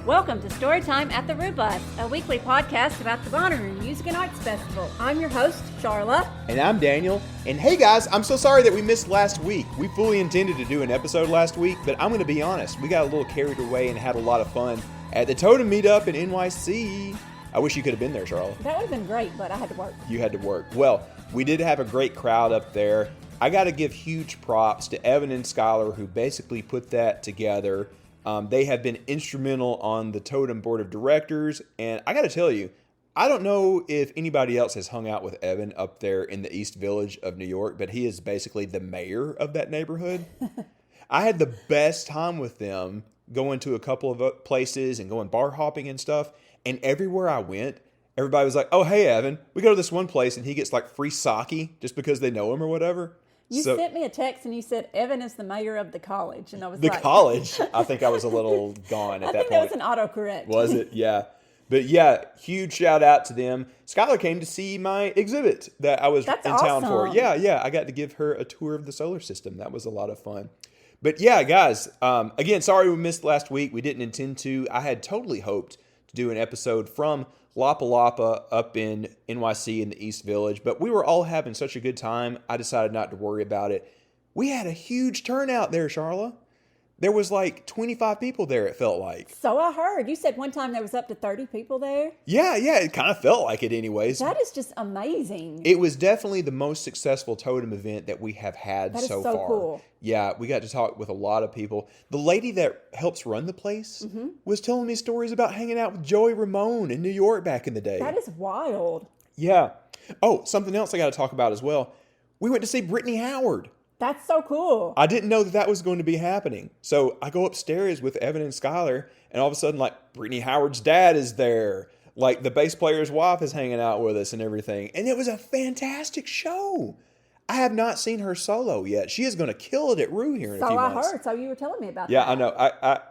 Welcome to Storytime at the Rubus, a weekly podcast about the Bonnaroo Music and Arts Festival. I'm your host, Sharla. And I'm Daniel. And hey guys, I'm so sorry that we missed last week. We fully intended to do an episode last week, but I'm going to be honest, we got a little carried away and had a lot of fun at the Totem meetup in NYC. I wish you could have been there, Charlotte. That would have been great, but I had to work. You had to work. Well, we did have a great crowd up there. I got to give huge props to Evan and Skylar, who basically put that together. They have been instrumental on the Totem board of directors, and I got to tell you, I don't know if anybody else has hung out with Evan up there in the East Village of New York, but he is basically the mayor of that neighborhood. I had the best time with them going to a couple of places and going bar hopping and stuff, and everywhere I went, everybody was like, oh, hey, Evan, we go to this one place, and he gets like free sake just because they know him or whatever. You sent me a text and you said, Evan is the mayor of the college. And I was the like... college? I think I was a little gone at that point. I think that was an autocorrect. Was it? Yeah. But yeah, huge shout out to them. Skylar came to see my exhibit that I was in town for. Yeah. I got to give her a tour of the solar system. That was a lot of fun. But yeah, guys, again, sorry we missed last week. We didn't intend to. I had totally hoped to do an episode from Lapa Lapa up in NYC in the East Village, but we were all having such a good time, I decided not to worry about it. We had a huge turnout there, Sharla. There was like 25 people there, it felt like. So I heard. You said one time there was up to 30 people there? Yeah, it kind of felt like it anyways. That is just amazing. It was definitely the most successful Totem event that we have had so far. Cool. Yeah, we got to talk with a lot of people. The lady that helps run the place was telling me stories about hanging out with Joey Ramone in New York back in the day. That is wild. Yeah. Oh, something else I got to talk about as well. We went to see Brittany Howard. That's so cool. I didn't know that was going to be happening. So I go upstairs with Evan and Skylar, and all of a sudden, like, Brittany Howard's dad is there. Like, the bass player's wife is hanging out with us and everything. And it was a fantastic show. I have not seen her solo yet. She is going to kill it at Rue here in a few months. So I heard. So you were telling me about that. Yeah, I know.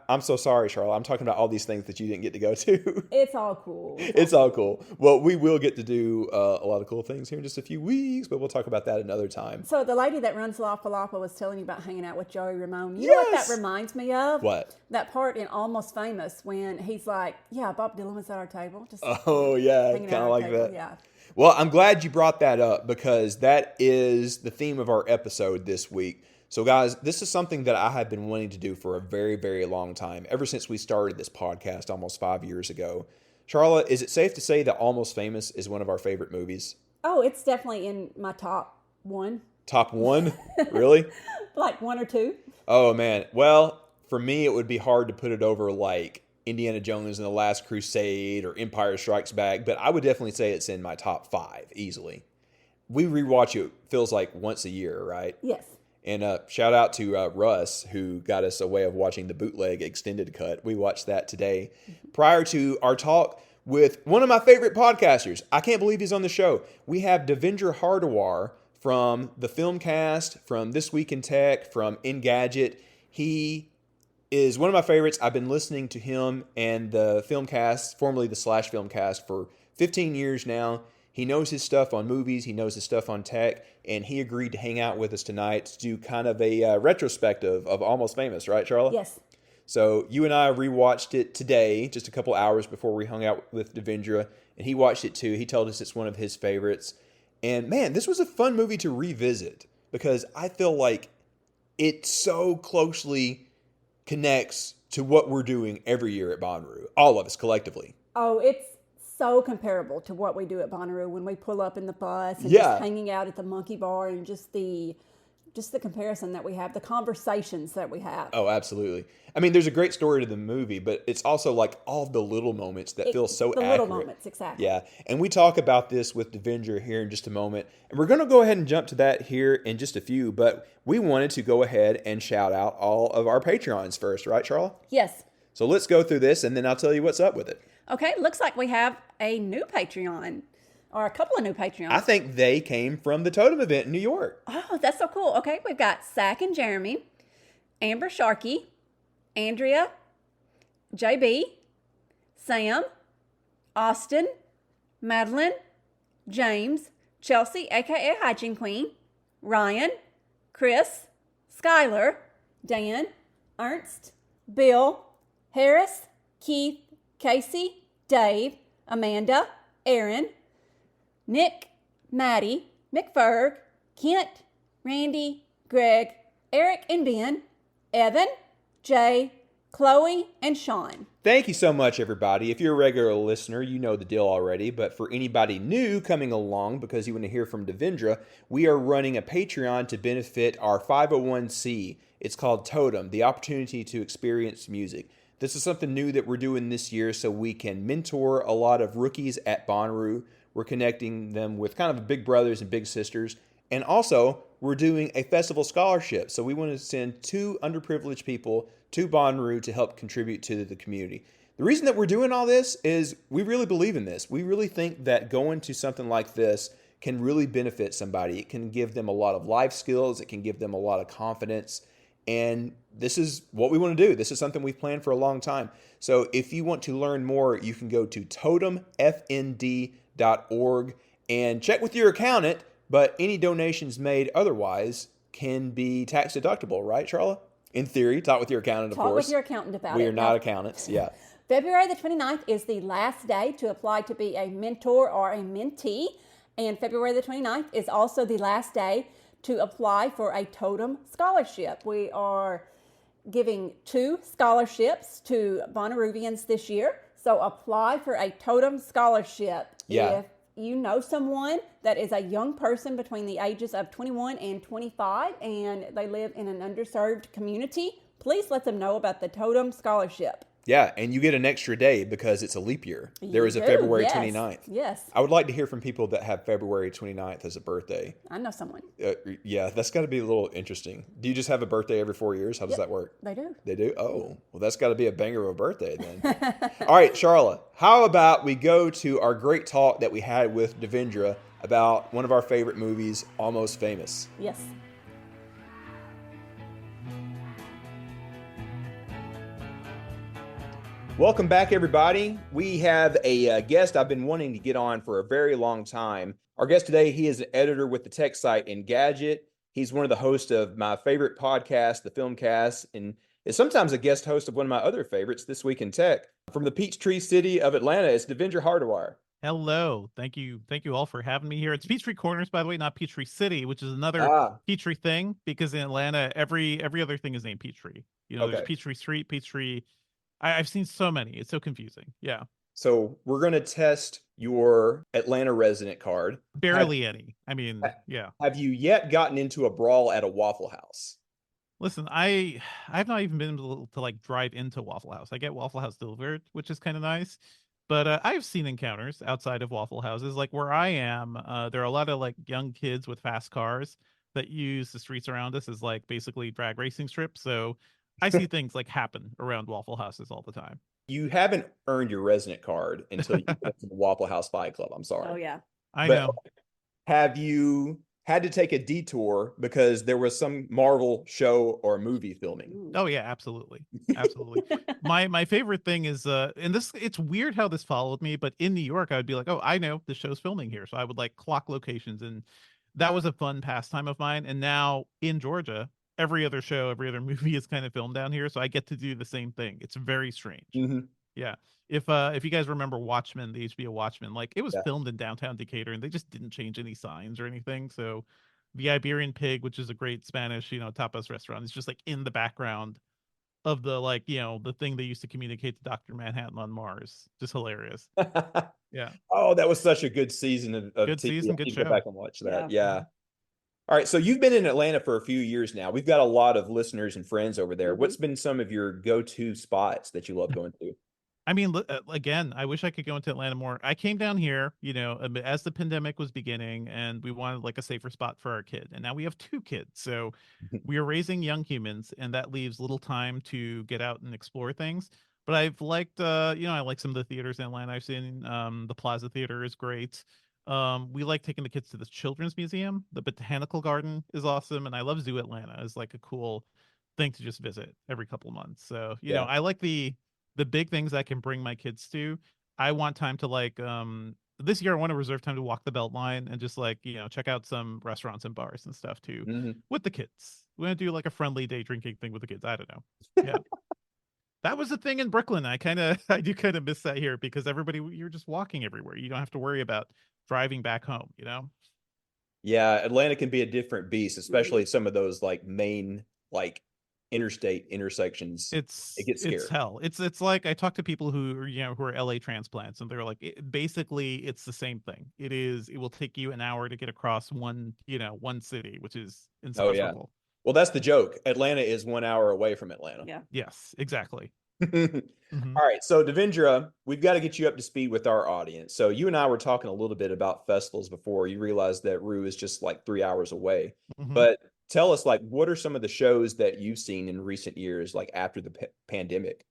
I'm so sorry, Charlotte. I'm talking about all these things that you didn't get to go to. It's all cool. It's all cool. Well, we will get to do a lot of cool things here in just a few weeks, but we'll talk about that another time. So the lady that runs Lapa Lapa was telling you about hanging out with Joey Ramone. You know what that reminds me of? What? That part in Almost Famous when he's like, yeah, Bob Dylan was at our table. Just oh, yeah, kind of like that. Yeah. Well, I'm glad you brought that up because that is the theme of our episode this week. So, guys, this is something that I have been wanting to do for a very, very long time, ever since we started this podcast almost 5 years ago. Charlotte, is it safe to say that Almost Famous is one of our favorite movies? Oh, it's definitely in my top one. Top one? Really? Like one or two. Oh, man. Well, for me, it would be hard to put it over like Indiana Jones and the Last Crusade or Empire Strikes Back, but I would definitely say it's in my top 5 easily. We rewatch it, feels like once a year, right? Yes. And shout out to Russ, who got us a way of watching the bootleg extended cut. We watched that today prior to our talk with one of my favorite podcasters. I can't believe he's on the show. We have Devindra Hardawar from the Filmcast, from This Week in Tech, from Engadget. He is one of my favorites. I've been listening to him and the Filmcast, formerly the Slash Filmcast, for 15 years now. He knows his stuff on movies. He knows his stuff on tech. And he agreed to hang out with us tonight to do kind of a retrospective of Almost Famous, right, Charlotte? Yes. So you and I rewatched it today, just a couple hours before we hung out with Devindra. And he watched it too. He told us it's one of his favorites. And man, this was a fun movie to revisit because I feel like it so closely connects to what we're doing every year at Bonnaroo, all of us collectively. Oh, it's so comparable to what we do at Bonnaroo when we pull up in the bus and just hanging out at the monkey bar and just the comparison that we have, the conversations that we have. Oh, absolutely. I mean, there's a great story to the movie, but it's also like all the little moments that feel so accurate. The little moments, exactly. Yeah, and we talk about this with Devindra here in just a moment, and we're going to go ahead and jump to that here in just a few, but we wanted to go ahead and shout out all of our Patreons first, right, Charlotte? Yes. So let's go through this, and then I'll tell you what's up with it. Okay, looks like we have a new Patreon, or a couple of new Patreons. I think they came from the Totem event in New York. Oh, that's so cool. Okay, we've got Zach and Jeremy, Amber Sharkey, Andrea, JB, Sam, Austin, Madeline, James, Chelsea, a.k.a. Hygiene Queen, Ryan, Chris, Skylar, Dan, Ernst, Bill, Harris, Keith, Casey, Dave, Amanda, Aaron, Nick, Maddie, McFerg, Kent, Randy, Greg, Eric and Ben, Evan, Jay, Chloe, and Sean. Thank you so much, everybody. If you're a regular listener, you know the deal already. But for anybody new coming along, because you want to hear from Devindra, we are running a Patreon to benefit our 501c. It's called Totem, the opportunity to experience music. This is something new that we're doing this year so we can mentor a lot of rookies at Bonnaroo. We're connecting them with kind of big brothers and big sisters. And also, we're doing a festival scholarship. So we want to send 2 underprivileged people to Bonnaroo to help contribute to the community. The reason that we're doing all this is we really believe in this. We really think that going to something like this can really benefit somebody. It can give them a lot of life skills. It can give them a lot of confidence. And this is what we want to do. This is something we've planned for a long time. So if you want to learn more, you can go to totemfnd.org and check with your accountant. But any donations made otherwise can be tax deductible, right, Sharla? In theory, talk with your accountant, of course. Talk with your accountant about it. We are not accountants, yeah. February the 29th is the last day to apply to be a mentor or a mentee. And February the 29th is also the last day to apply for a Totem scholarship. We are giving 2 scholarships to Bonnaroovians this year. So apply for a Totem scholarship. Yeah. If you know someone that is a young person between the ages of 21 and 25 and they live in an underserved community, please let them know about the Totem scholarship. Yeah, and you get an extra day because it's a leap year. There is a February 29th. Yes. I would like to hear from people that have February 29th as a birthday. I know someone. Yeah, that's got to be a little interesting. Do you just have a birthday every 4 years? How does that work? They do. They do? Oh, well, that's got to be a banger of a birthday then. All right, Sharla, how about we go to our great talk that we had with Devindra about one of our favorite movies, Almost Famous. Yes. Welcome back, everybody. We have a guest I've been wanting to get on for a very long time. Our guest today, he is an editor with the tech site Engadget. He's one of the hosts of my favorite podcast, the Filmcast, and is sometimes a guest host of one of my other favorites, This Week in Tech. From the Peachtree City of Atlanta, it's Devindra Hardawar. Hello. Thank you all for having me here. It's Peachtree Corners, by the way, not Peachtree City, which is another Peachtree thing, because in Atlanta, every other thing is named Peachtree. You know, There's Peachtree Street, Peachtree. I've seen so many. It's so confusing. Yeah. So we're going to test your Atlanta resident card. Barely any. I mean, yeah. Have you yet gotten into a brawl at a Waffle House? Listen, I've not even been able to like drive into Waffle House. I get Waffle House delivered, which is kind of nice. But I've seen encounters outside of Waffle Houses. Like where I am, there are a lot of like young kids with fast cars that use the streets around us as like basically drag racing strips. So I see things like happen around Waffle Houses all the time. You haven't earned your resident card until you get to the Waffle House Fight Club. I'm sorry. Oh, yeah. I know. Have you had to take a detour because there was some Marvel show or movie filming? Oh yeah, absolutely. Absolutely. My favorite thing is and this, it's weird how this followed me, but in New York I would be like, oh, I know the show's filming here. So I would like clock locations, and that was a fun pastime of mine. And now in Georgia, every other show, every other movie is kind of filmed down here, so I get to do the same thing. It's very strange. Mm-hmm. Yeah. If you guys remember Watchmen, the HBO Watchmen, like it was filmed in downtown Decatur, and they just didn't change any signs or anything. So the Iberian Pig, which is a great Spanish, tapas restaurant, is just like in the background of the like, the thing they used to communicate to Dr. Manhattan on Mars. Just hilarious. Yeah. Oh, that was such a good season of good TV. season, good show. Go back and watch that. Yeah. All right, so you've been in Atlanta for a few years now. We've got a lot of listeners and friends over there. What's been some of your go-to spots that you love going to? I mean, again, I wish I could go into Atlanta more. I came down here, as the pandemic was beginning, and we wanted like a safer spot for our kid. And now we have 2 kids. So we are raising young humans, and that leaves little time to get out and explore things. But I've liked, I like some of the theaters in Atlanta I've seen. The Plaza Theater is great. We like taking the kids to the Children's Museum. The Botanical Garden is awesome, and I love Zoo Atlanta. It's like a cool thing to just visit every couple of months. So I like the big things I can bring my kids to. I want time to like this year I want to reserve time to walk the Beltline and just like check out some restaurants and bars and stuff too with the kids. We want to do like a friendly day drinking thing with the kids. I don't know. Yeah. That was the thing in Brooklyn. I do kind of miss that here because you're just walking everywhere. You don't have to worry about driving back home, you know? Yeah, Atlanta can be a different beast, Mhm. especially some of those like main like interstate intersections. It gets It's scary. hell. It's like I talk to people who are LA transplants and they're like basically it's the same thing. It will take you an hour to get across one city, which is Oh yeah. insufferable. Well, that's the joke. Atlanta is 1 hour away from Atlanta. Yeah. Yes, exactly. Hmm. All right, so Devindra, we've got to get you up to speed with our audience. So you and I were talking a little bit about festivals before. You realized that Rue is just like 3 hours away. Hmm. But tell us, like, what are some of the shows that you've seen in recent years, like after the pandemic?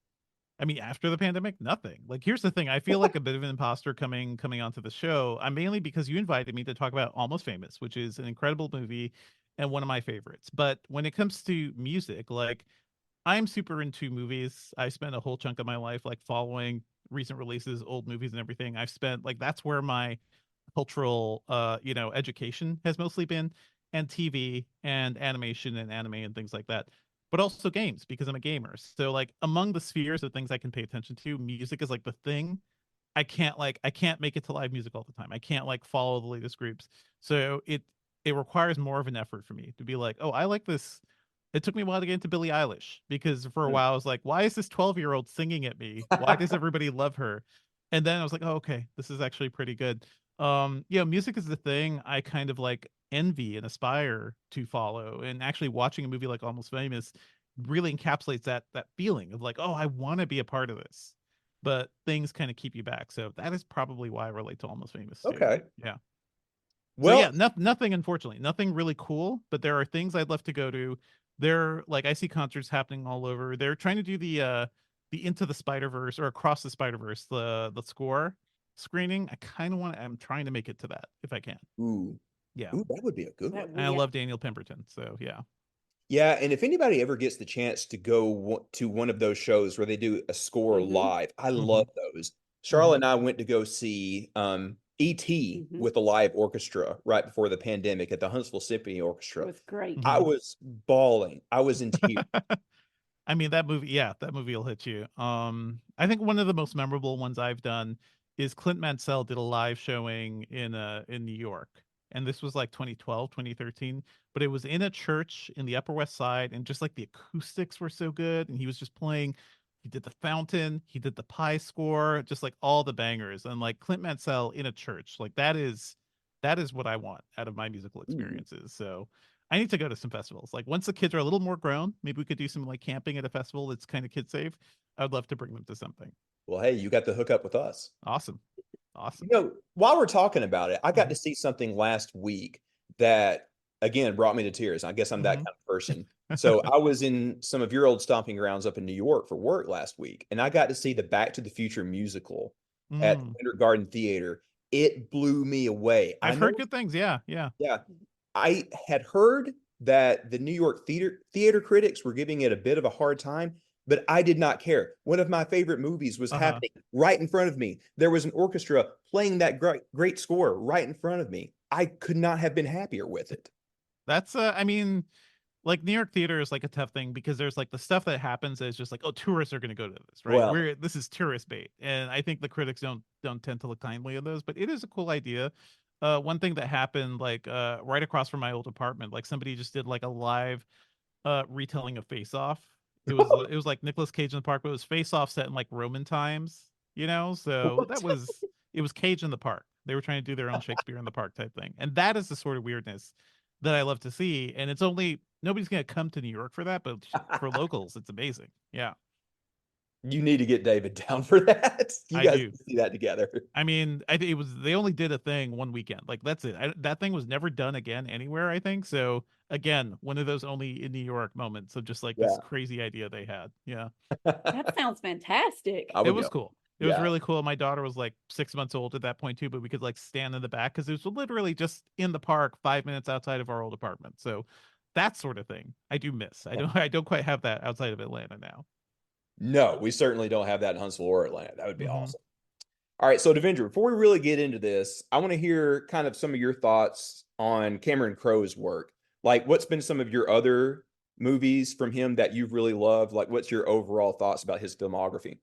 I mean, after the pandemic, nothing. Like, here's the thing: I feel like a bit of an imposter coming onto the show. I'm mainly because you invited me to talk about Almost Famous, which is an incredible movie and one of my favorites. But when it comes to music, like I'm super into movies. I spent a whole chunk of my life like following recent releases, old movies and everything. I've spent like that's where my cultural education has mostly been, and TV and animation and anime and things like that. But also games because I'm a gamer. So like among the spheres of things I can pay attention to, music is like the thing. I can't make it to live music all the time. I can't like follow the latest groups. So it requires more of an effort for me to be like, oh, I like this. It took me a while to get into Billie Eilish because for a Hmm. while I was like, why is this 12-year-old singing at me? Why does everybody love her? And then I was like, oh, okay, this is actually pretty good. Music is the thing I kind of like envy and aspire to follow. And actually watching a movie like Almost Famous really encapsulates that feeling of like, oh, I want to be a part of this. But things kind of keep you back. So that is probably why I relate to Almost Famous too. Okay. Yeah. So Well, yeah, nothing unfortunately, nothing really cool, but there are things I'd love to go to. There like I see concerts happening all over. They're trying to do the Into the Spider-Verse or Across the Spider-Verse, the score screening. I'm trying to make it to that if I can. ooh, Yeah. ooh, that would be a good one. That And we I yeah. love Daniel Pemberton, so yeah. Yeah, and if anybody ever gets the chance to go to one of those shows where they do a score Mhm. live, I love Mhm. those. Charlotte Mhm. and I went to go see E.T. Mhm. with a live orchestra right before the pandemic at the Huntsville Symphony It Orchestra. was great. I Mhm. was bawling. I was in tears. I mean that movie will hit you. I think one of the most memorable ones I've done is Clint Mansell did a live showing in New York. And this was like 2012, 2013, but it was in a church in the Upper West Side and just like the acoustics were so good and he was just playing he did the fountain, he did the pie score, just like all the bangers and like Clint Mansell in a church. Like that is what I want out of my musical Ooh. experiences. So I need to go to some festivals. Like once the kids are a little more grown, maybe we could do some like camping at a festival that's kind of kid safe. I would love to bring them to something. Well, hey, you got the hook up with us. Awesome. Awesome. While we're talking about it, I got Hmm. to see something last week that again brought me to tears. I guess I'm that Hmm. kind of person. So I was in some of your old stomping grounds up in New York for work last week, and I got to see the Back to the Future musical at the Mm. Winter Garden Theater. It blew me away. I I've heard know, good things. Yeah. Yeah. yeah, I had heard that the New York theater critics were giving it a bit of a hard time, but I did not care. One of my favorite movies was Uh-huh. happening right in front of me. There was an orchestra playing that great score right in front of me. I could not have been happier with it. That's I mean, like New York theater is like a tough thing because there's like the stuff that happens is just like, oh, tourists are gonna go to this, right? Well, We're this is tourist bait. And I think the critics don't tend to look kindly on those, but it is a cool idea. One thing that happened like right across from my old apartment, like somebody just did like a live retelling of Face Off. It was like Nicolas Cage in the park, but it was Face Off set in like Roman times, you know? So what? that was it was Cage in the park. They were trying to do their own Shakespeare in the park type thing. And that is the sort of weirdness that I love to see. And it's only nobody's gonna come to New York for that, but for locals, it's amazing. Yeah, You need to get David down for that. You I guys do. need to see that together. I mean, I think it was they only did a thing one weekend. Like that's it. That thing was never done again anywhere. I think so. Again, one of those only in New York moments of just like this Yeah. crazy idea they had. Yeah. That sounds fantastic. I It would was go. cool. It was Yeah. really cool. My daughter was like 6 months old at that point too, but we could like stand in the back because it was literally just in the park 5 minutes outside of our old apartment. So that sort of thing I do miss. I don't quite have that outside of Atlanta now. No, we certainly don't have that in Huntsville or Atlanta. That would be Hmm. awesome. All right, so Devendra, before we really get into this, I want to hear kind of some of your thoughts on Cameron Crowe's work. Like, what's been some of your other movies from him that you've really loved? Like, what's your overall thoughts about his filmography?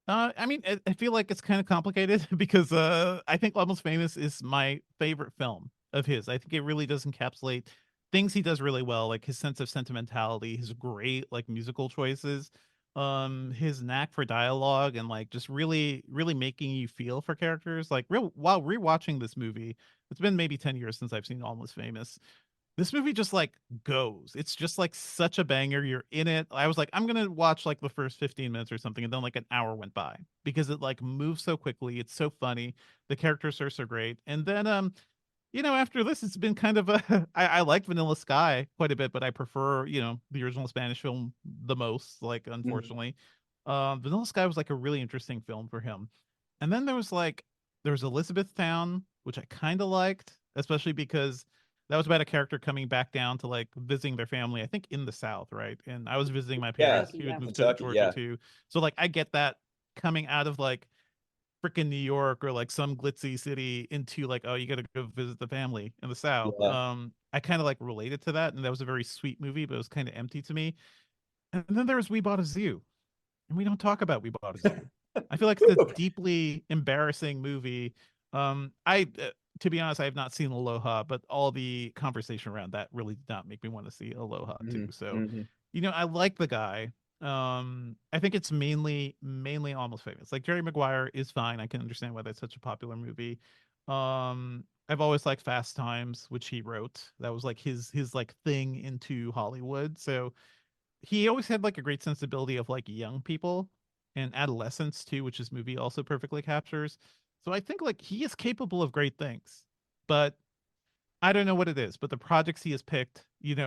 I mean, I feel like it's kind of complicated because I think Almost Famous is my favorite film of his. I think it really does encapsulate things he does really well, like his sense of sentimentality, his great like musical choices, his knack for dialogue, and like just really making you feel for characters. Like real while rewatching this movie, it's been maybe 10 years since I've seen Almost Famous. This movie just like goes. It's just like such a banger. You're in it. I was like, I'm gonna watch like the first 15 minutes or something, and then like an hour went by because it like moves so quickly. It's so funny. The characters are so great. And then after this, it's been kind of a I like Vanilla Sky quite a bit, but I prefer, the original Spanish film the most, like Mhm. unfortunately. Vanilla Sky was like a really interesting film for him. And then there was Elizabethtown, which I kind of liked, especially because that was about a character coming back down to like visiting their family, I think in the South, right? And I was visiting my Yeah, parents Kentucky, who had yeah. moved to Kentucky. Georgia Yeah, too. So like I get that coming out of like freaking New York or like some glitzy city into like, oh, you got to go visit the family in the South. yeah. I kind of like related to that, and that was a very sweet movie, but it was kind of empty to me. And then there was We Bought a Zoo, and we don't talk about We Bought a Zoo. I feel like it's a deeply embarrassing movie. I To be honest, I have not seen Aloha, but all the conversation around that really did not make me want to see Aloha too. Mhm, So, mhm. I like the guy. I think it's mainly Almost Famous. Like Jerry Maguire is fine. I can understand why that's such a popular movie. I've always liked Fast Times, which he wrote. That was like his like thing into Hollywood. So he always had like a great sensibility of like young people and adolescence too, which this movie also perfectly captures. So I think like he is capable of great things, but I don't know what it is. But the projects he has picked,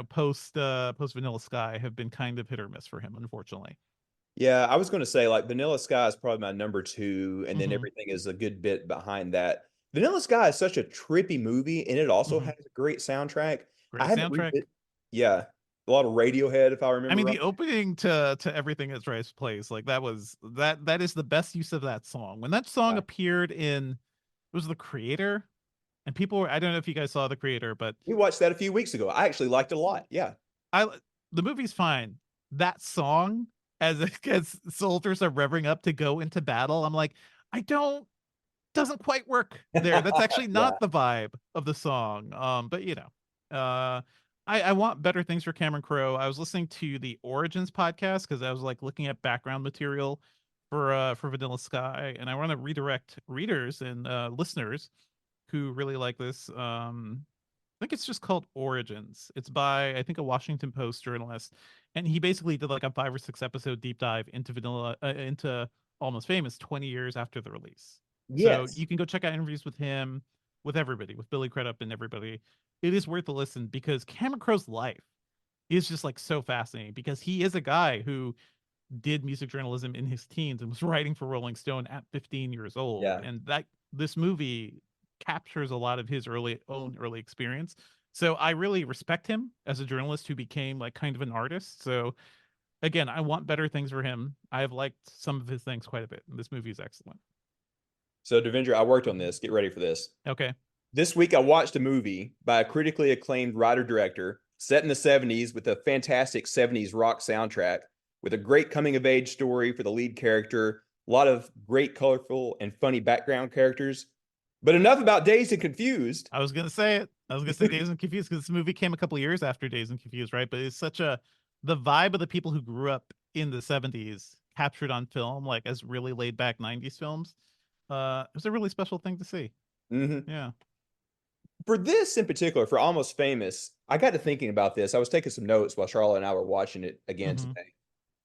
post Vanilla Sky, have been kind of hit or miss for him, unfortunately. Yeah, I was going to say like Vanilla Sky is probably my number two, and then Mm-hmm. everything is a good bit behind that. Vanilla Sky is such a trippy movie, and it also Mm-hmm. has a great soundtrack. I Great haven't soundtrack. read it. Yeah, a lot of Radiohead, if I I remember mean, right. the opening to Everything Is Right Place, like that is the best use of that song. When that song Yeah. appeared in, it was The Creator, and people were, I don't know if you guys saw The Creator, but We watched that a few weeks ago. I actually liked it a lot. Yeah. I the movie's fine. That song, as soldiers are revving up to go into battle, I'm like, I don't doesn't quite work there. That's actually Yeah. not the vibe of the song. But I want better things for Cameron Crowe. I was listening to the Origins podcast because I was like looking at background material for Vanilla Sky, and I want to redirect readers and listeners who really like this. I think it's just called Origins. It's by I think a Washington Post journalist, and he basically did like a 5 or 6 episode deep dive into into Almost Famous 20 years after the release. So Yes. you can go check out interviews with him, with everybody, with Billy Crudup and everybody. It is worth a listen because Cameron Crowe's life is just like so fascinating because he is a guy who did music journalism in his teens and was writing for Rolling Stone at 15 years old. Yeah. And that this movie captures a lot of his early experience. So I really respect him as a journalist who became like kind of an artist. So again, I want better things for him. I have liked some of his things quite a bit. And this movie is excellent. So Devindra, I worked on this. Get ready for this. Okay. This week, I watched a movie by a critically acclaimed writer director set in the 70s with a fantastic 70s rock soundtrack, with a great coming of age story for the lead character, a lot of great, colorful, and funny background characters. But enough about Dazed and Confused. I was gonna say it. I was gonna say Dazed and Confused because this movie came a couple of years after Dazed and Confused, right? But it's such a the vibe of the people who grew up in the 70s captured on film, like as really laid back 90s films. It was a really special thing to see. Mhm. Yeah. For this in particular, for Almost Famous, I got to thinking about this. I was taking some notes while Charlotte and I were watching it again Mm-hmm. today.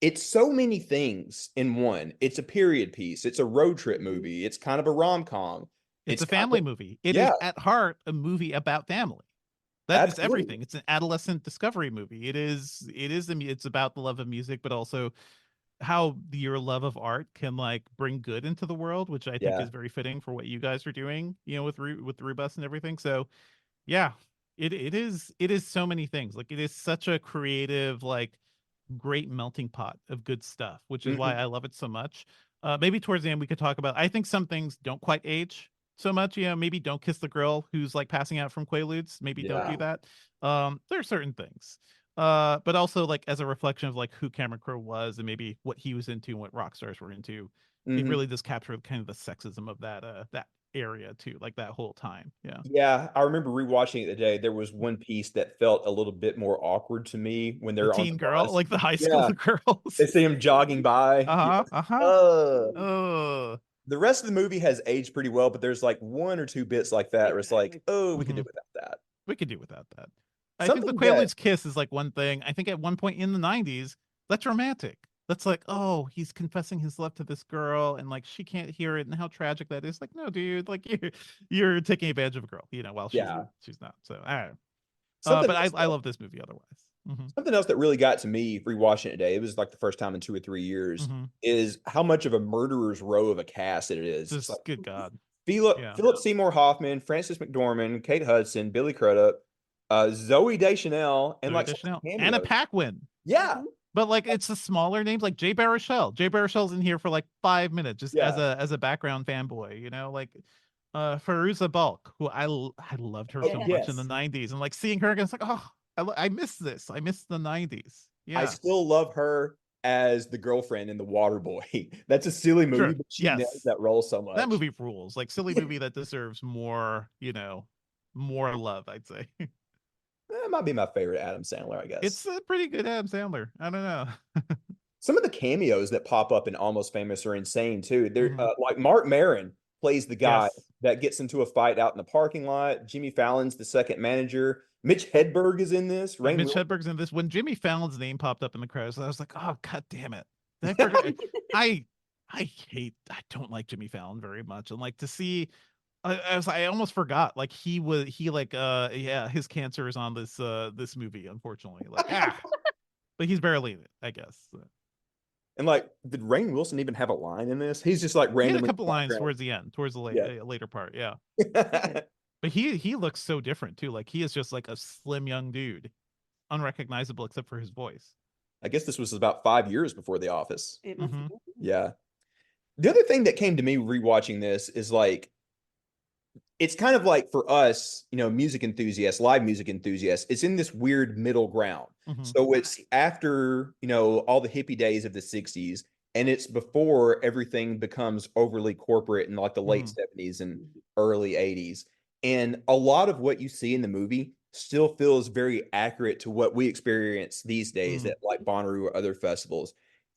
It's so many things in one. It's a period piece. It's a road trip movie. It's kind of a rom-com. It's It's a kind of, family movie. It yeah, is at heart a movie about family. That is absolutely. everything. It's an adolescent discovery movie. It's about the love of music, but also how your love of art can like bring good into the world, which I think Yeah. is very fitting for what you guys are doing, with with the Rebus and everything. So yeah, it is so many things. Like it is such a creative, like great melting pot of good stuff, which is why Mhm. I love it so much. Maybe towards the end we could talk about. I think some things don't quite age so much. Maybe don't kiss the girl who's like passing out from Quaaludes. Maybe don't do Yeah. that. There are certain things. But also like as a reflection of like who Cameron Crowe was and maybe what he was into and what rock stars were into. It Hmm. really does capture kind of the sexism of that area too, like that whole time. Yeah. Yeah, I remember rewatching it today. There was one piece that felt a little bit more awkward to me when The they're on the teen girl, bus. like the high school Yeah, girls. they see him jogging by. Yeah. Uh-huh. Uh-huh. Uh, Oh. the rest of the movie has aged pretty well, but there's like one or two bits like that where it's like, Exactly. oh, we could do Hmm. without that. We could do without that. I think the Something that, Quaaludes kiss is like one thing. I think at one point in the 90s, that's romantic. That's like, oh, he's confessing his love to this girl, and like she can't hear it, and how tragic that is. Like, no, dude, like you're taking advantage of a girl, while yeah, she's not. So, all right. something But I else I love this movie otherwise. Hmm. something else that really got to me rewatching it today. It was like the first time in 2 or 3 years. Hmm. Is how much of a murderer's row of a cast it is. It's like Just good God. Philip Yeah. Philip Seymour Hoffman, Frances McDormand, Kate Hudson, Billy Crudup, Zoe Deschanel, and Zoe like some Deschanel. Anna cameos. Paquin. Yeah, But like it's the smaller names like Jay Baruchel. Jay Baruchel's in here for like 5 minutes just as yeah. a background fanboy, like Fairuza Balk, who I loved her Oh, so much Yes. in the yes. 90s, and like seeing her again, it's like, oh, I miss this. I miss the 90s. I Yeah. still love her as the girlfriend in The Waterboy. That's a silly movie, Sure. but she nails Yes. that role so That much. movie rules. Like silly movie that deserves more, more love, I'd say. That might be my favorite Adam Sandler, I It's guess. a pretty good Adam Sandler. I don't know. Some of the cameos that pop up in Almost Famous are insane too. They're Hmm. like Mark Maron plays the guy Yes. that gets into a fight out in the parking lot. Jimmy Fallon's the second manager. Mitch Hedberg is in this. Rainn Mitch Wilson. Hedberg's in this. When Jimmy Fallon's name popped up in the credits, I was like, oh god damn it. I forgot. I I don't like Jimmy Fallon very much. And like to see I almost forgot like he like yeah, his cancer is on this movie, unfortunately. Like but he's barely in it, I guess. And like, did Rainn Wilson even have a line in this? He's just like He had a randomly in couple the lines background. towards the end, towards the Yeah. later part, yeah. Okay. But he looks so different too. Like he is just like a slim young dude, unrecognizable except for his voice. I guess this was about 5 years before The Office. It must Hmm. have been. Yeah. The other thing that came to me rewatching this is like, it's kind of like for us, music enthusiasts, live music enthusiasts, it's in this weird middle ground. Hmm. So it's after, all the hippie days of the 60s, and it's before everything becomes overly corporate in like the late Hmm. 70s and early 80s. And a lot of what you see in the movie still feels very accurate to what we experience these days Hmm. at like Bonnaroo or other festivals.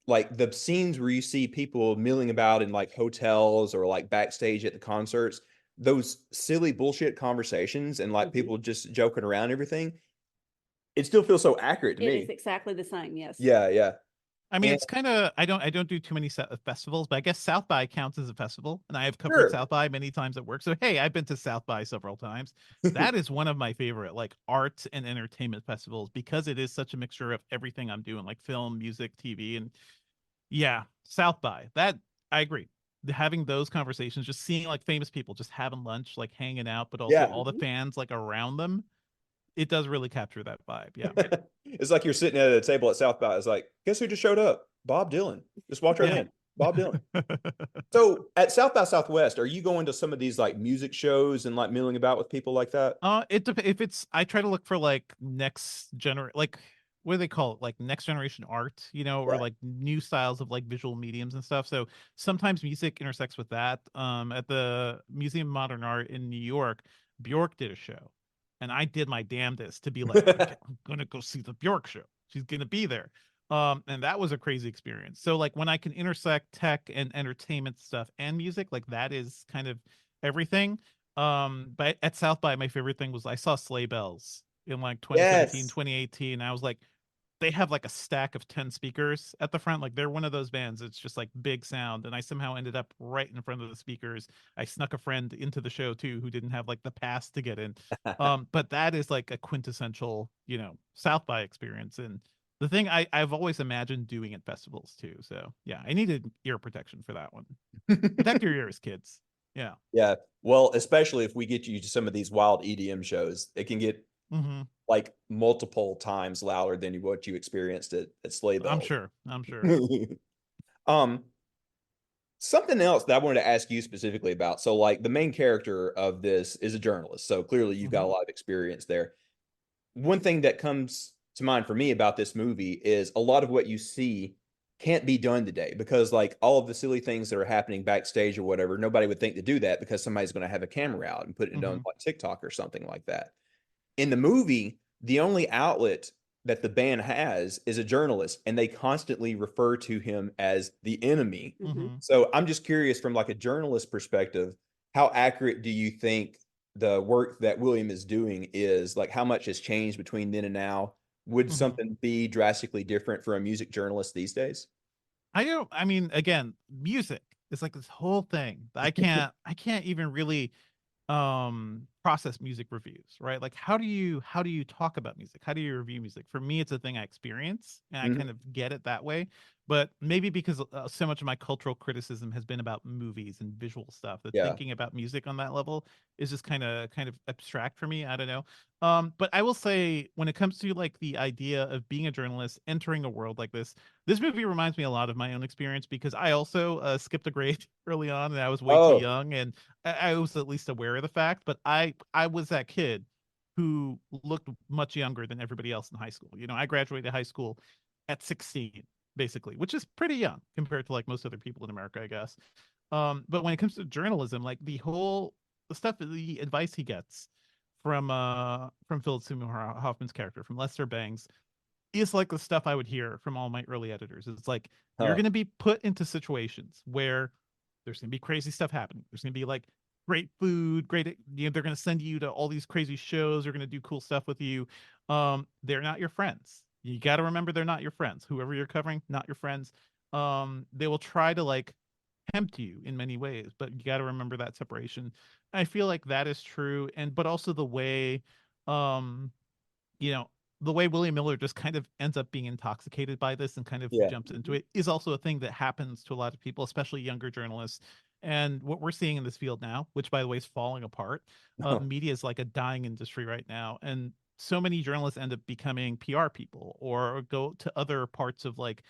Like the scenes where you see people milling about in like hotels or like backstage at the concerts, those silly bullshit conversations and like people just joking around and everything, it still feels so accurate to It is me. exactly the same. Yes. Yeah, yeah. I mean, And it's kind of I don't do too many festivals, but I guess South by counts as a festival, and I have covered sure. South by many times at work. So hey, I've been to South by several times. That is one of my favorite like art and entertainment festivals because it is such a mixture of everything I'm doing, like film, music, TV, and yeah, South by that I agree. Having those conversations, just seeing like famous people just having lunch, like hanging out, but also Yeah. all the fans like around them, it does really capture that vibe. Yeah, It's like you're sitting at a table at South by. It's like, guess who just showed up? Bob Dylan. Just watch right yeah. in. Bob Dylan. So at South by Southwest, are you going to some of these like music shows and like milling about with people like that? If it's I try to look for like like what do they call it? Like next generation art, or Right. like new styles of like visual mediums and stuff. So sometimes music intersects with that. At the Museum of Modern Art in New York, Bjork did a show, and I did my damnedest to be like, okay, I'm gonna go see the Bjork show. She's gonna be there. And that was a crazy experience. So like when I can intersect tech and entertainment stuff and music, like that is kind of everything. But at South by, my favorite thing was I saw Sleigh Bells in like 2017, Yes. 2018. I was like, they have like a stack of 10 speakers at the front. Like they're one of those bands. It's just like big sound. And I somehow ended up right in front of the speakers. I snuck a friend into the show too, who didn't have like the pass to get in. But that is like a quintessential, South by experience. And the thing I've always imagined doing at festivals too. So yeah, I needed ear protection for that one. Protect your ears, kids. Yeah. Yeah. Well, especially if we get you to some of these wild EDM shows, it can get Hmm. like multiple times louder than what you experienced at Sleigh I'm Bells. sure. I'm sure. um, Something else that I wanted to ask you specifically about. So, like, the main character of this is a journalist. So clearly, you've got a Hmm. lot of experience there. One thing that comes to mind for me about this movie is a lot of what you see can't be done today because like all of the silly things that are happening backstage or whatever, nobody would think to do that because somebody's going to have a camera out and put it on like TikTok or something like that. In the movie, the only outlet that the band has is a journalist, and they constantly refer to him as the enemy. So I'm just curious from like a journalist perspective, how accurate do you think the work that William is doing is? Like how much has changed between then and now? Would something be drastically different for a music journalist these days? I mean, again, music is like this whole thing that I can't even really process music reviews, right? Like how do you talk about music? How do you review music? For me, it's a thing I experience and I kind of get it that way. But maybe because so much of my cultural criticism has been about movies and visual stuff, that Yeah. thinking about music on that level is just kind of abstract for me. I don't know. But I will say when it comes to like the idea of being a journalist, entering a world like this movie reminds me a lot of my own experience because I also skipped a grade early on and I was way too Oh, young, and I was at least aware of the fact, but I was that kid who looked much younger than everybody else in high school. You know, I graduated high school at 16, basically, which is pretty young compared to like most other people in America, I guess. But when it comes to journalism, like the stuff, the advice he gets from Philip Seymour Hoffman's character, from Lester Bangs, is like the stuff I would hear from all my early editors. It's like you're huh. going to be put into situations where there's going to be crazy stuff happening. There's going to be like great food, great, you know, they're going to send you to all these crazy shows. They're going to do cool stuff with you. They're not your friends. You got to remember they're not your friends. Whoever you're covering, not your friends. They will try to like tempt you in many ways, but you got to remember that separation. I feel like that is true, and but also the way, um, you know, the way William Miller just kind of ends up being intoxicated by this and kind of Yeah. jumps into it is also a thing that happens to a lot of people, especially younger journalists. And what we're seeing in this field now, which by the way is falling apart, media is like a dying industry right now. And so many journalists end up becoming PR people or go to other parts of like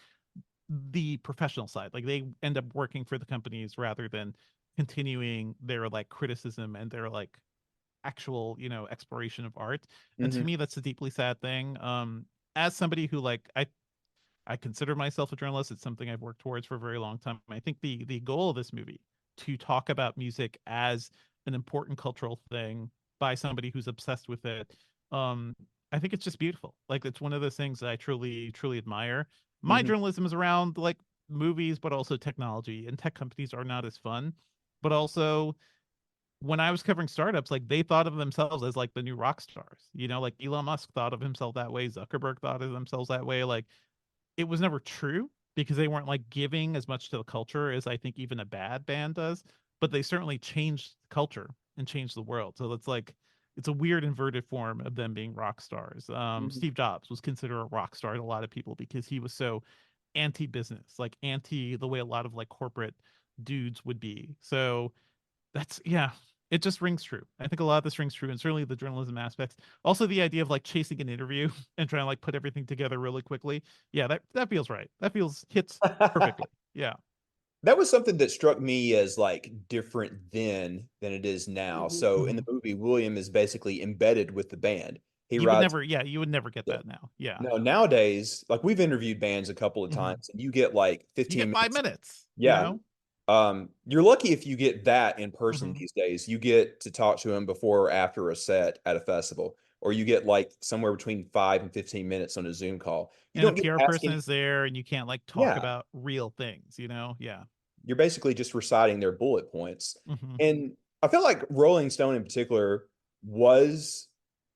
the professional side. Like they end up working for the companies rather than continuing their like criticism and their like actual, you know, exploration of art. And to hmm me that's a deeply sad thing. As somebody who like I consider myself a journalist, it's something I've worked towards for a very long time. I think the goal of this movie to talk about music as an important cultural thing by somebody who's obsessed with it, um I think it's just beautiful. Like it's one of those things that I truly admire. My hmm journalism is around like movies but also technology, and tech companies are not as fun. But also when I was covering startups, like they thought of themselves as like the new rock stars. You know, like Elon Musk thought of himself that way, Zuckerberg thought of themselves that way. Like it was never true because they weren't like giving as much to the culture as I think even a bad band does, but they certainly changed culture and changed the world. So it's like it's a weird inverted form of them being rock stars. hmm Steve Jobs was considered a rock star to a lot of people because he was so anti-business, like anti the way a lot of like corporate dudes would be. So that's yeah, it just rings true. I think a lot of this rings true, and certainly the journalism aspects. Also, the idea of like chasing an interview and trying to like put everything together really quickly. Yeah, that feels right. That feels hits perfectly. Yeah. That was something that struck me as like different then than it is now. So in the hmm movie, William is basically embedded with the band. He You would rides. never, yeah, you would never get Yeah. that now. Yeah. No, nowadays, like we've interviewed bands a couple of hmm times, and you get like You 15 get five minutes. minutes. You Yeah. know. You're lucky if you get that in person hmm these days. You get to talk to him before or after a set at a festival, or you get like somewhere between 5 and 15 minutes on a Zoom call. You And a don't get PR to ask person any. is there, and you can't like talk Yeah, about real things. You know. Yeah. you're basically just reciting their bullet points. hmm And I feel like Rolling Stone in particular was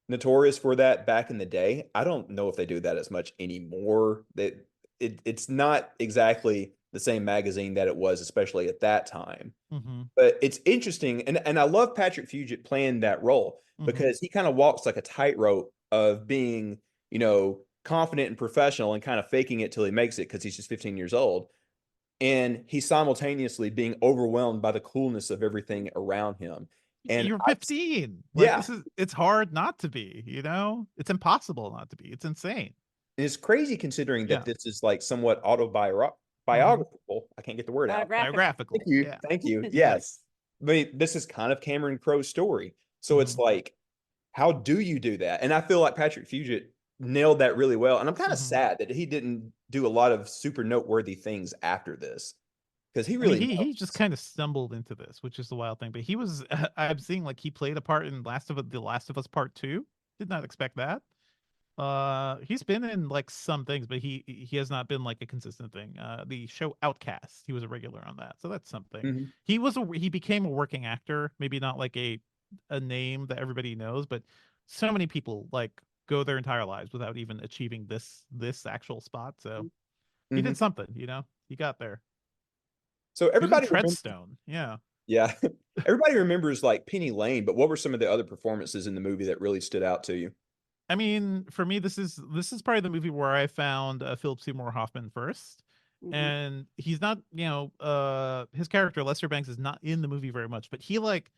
notorious for that back in the day. I don't know if they do that as much anymore. That it's not exactly the same magazine that it was, especially at that time. hmm But it's interesting, and I love Patrick Fugit playing that role hmm because he kind of walks like a tightrope of being, confident and professional and kind of faking it till he makes it because he's just 15 years old. And he's simultaneously being overwhelmed by the coolness of everything around him. And You're I, 15. Like yeah, this is it's hard not to be, you know? It's impossible not to be. It's insane. and it's crazy considering that Yeah. this is like somewhat hmm autobiographical. I can't get the word out. Biographical. Thank Biographical. you. Yeah. Thank you. Yes. Yes. I mean, this is kind of Cameron Crowe's story. So it's hmm like, how do you do that? And I feel like Patrick Fugit nailed that really well. And I'm kind of Hmm. sad that he didn't do a lot of super noteworthy things after this, because he I mean, really he just knows. kind of stumbled into this, which is the wild thing. But he was, I'm seeing like he played a part in The Last of Us Part Two. Did not expect that. He's been in like some things, but he has not been like a consistent thing. The show Outcast, he was a regular on that, so that's something. Mhm. He became a working actor, maybe not like a name that everybody knows, but so many people like go their entire lives without even achieving this actual spot. So he did Mhm. something, he got there. So He was in everybody remembers, Treadstone, yeah. yeah, everybody remembers like Penny Lane, but what were some of the other performances in the movie that really stood out to you? I mean, for me, this is probably the movie where I found Philip Seymour Hoffman first, Hmm. and he's not, his character Lester Banks is not in the movie very much, but he like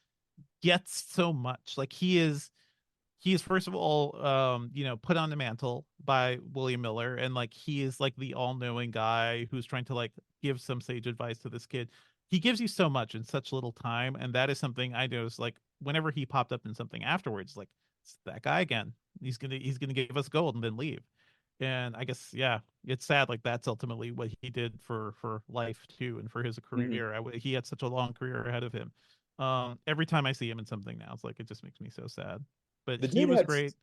gets so much. Like he is first of all, put on the mantle by William Miller, and like he is like the all-knowing guy who's trying to like give some sage advice to this kid. He gives you so much in such little time, and that is something I noticed. Like whenever he popped up in something afterwards, like it's that guy again. He's gonna give us gold and then leave. And I guess yeah, it's sad. Like that's ultimately what he did for life too, and for his Mhm. career. He had such a long career ahead of him. Every time I see him in something now, it's like it just makes me so sad. But The he dude was had great.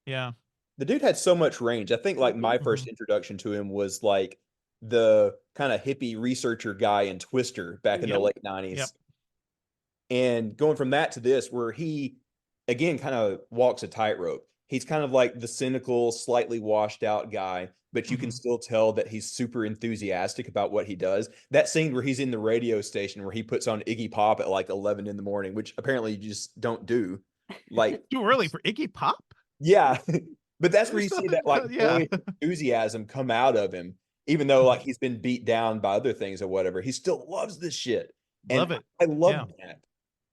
Yeah. the dude had so much range. I think like my Hmm. Hmm. first introduction to him was like the kind of hippie researcher guy in Twister back in the Yep. Hmm. late Yep. 90s. And going from that to this, where he again kind of walks a tightrope. He's kind of like the cynical, slightly washed out guy, but you can Hmm. still tell that he's super enthusiastic about what he does. That scene where he's in the radio station where he puts on Iggy Pop at like 11 in the morning, which apparently you just don't do. Like, Too early for Iggy Pop? yeah. But that's where There's you see nothing that like yeah. boyish enthusiasm come out of him, even though like Mhm. he's been beat down by other things or whatever. He still loves this shit. And Love it. I Yeah. love that.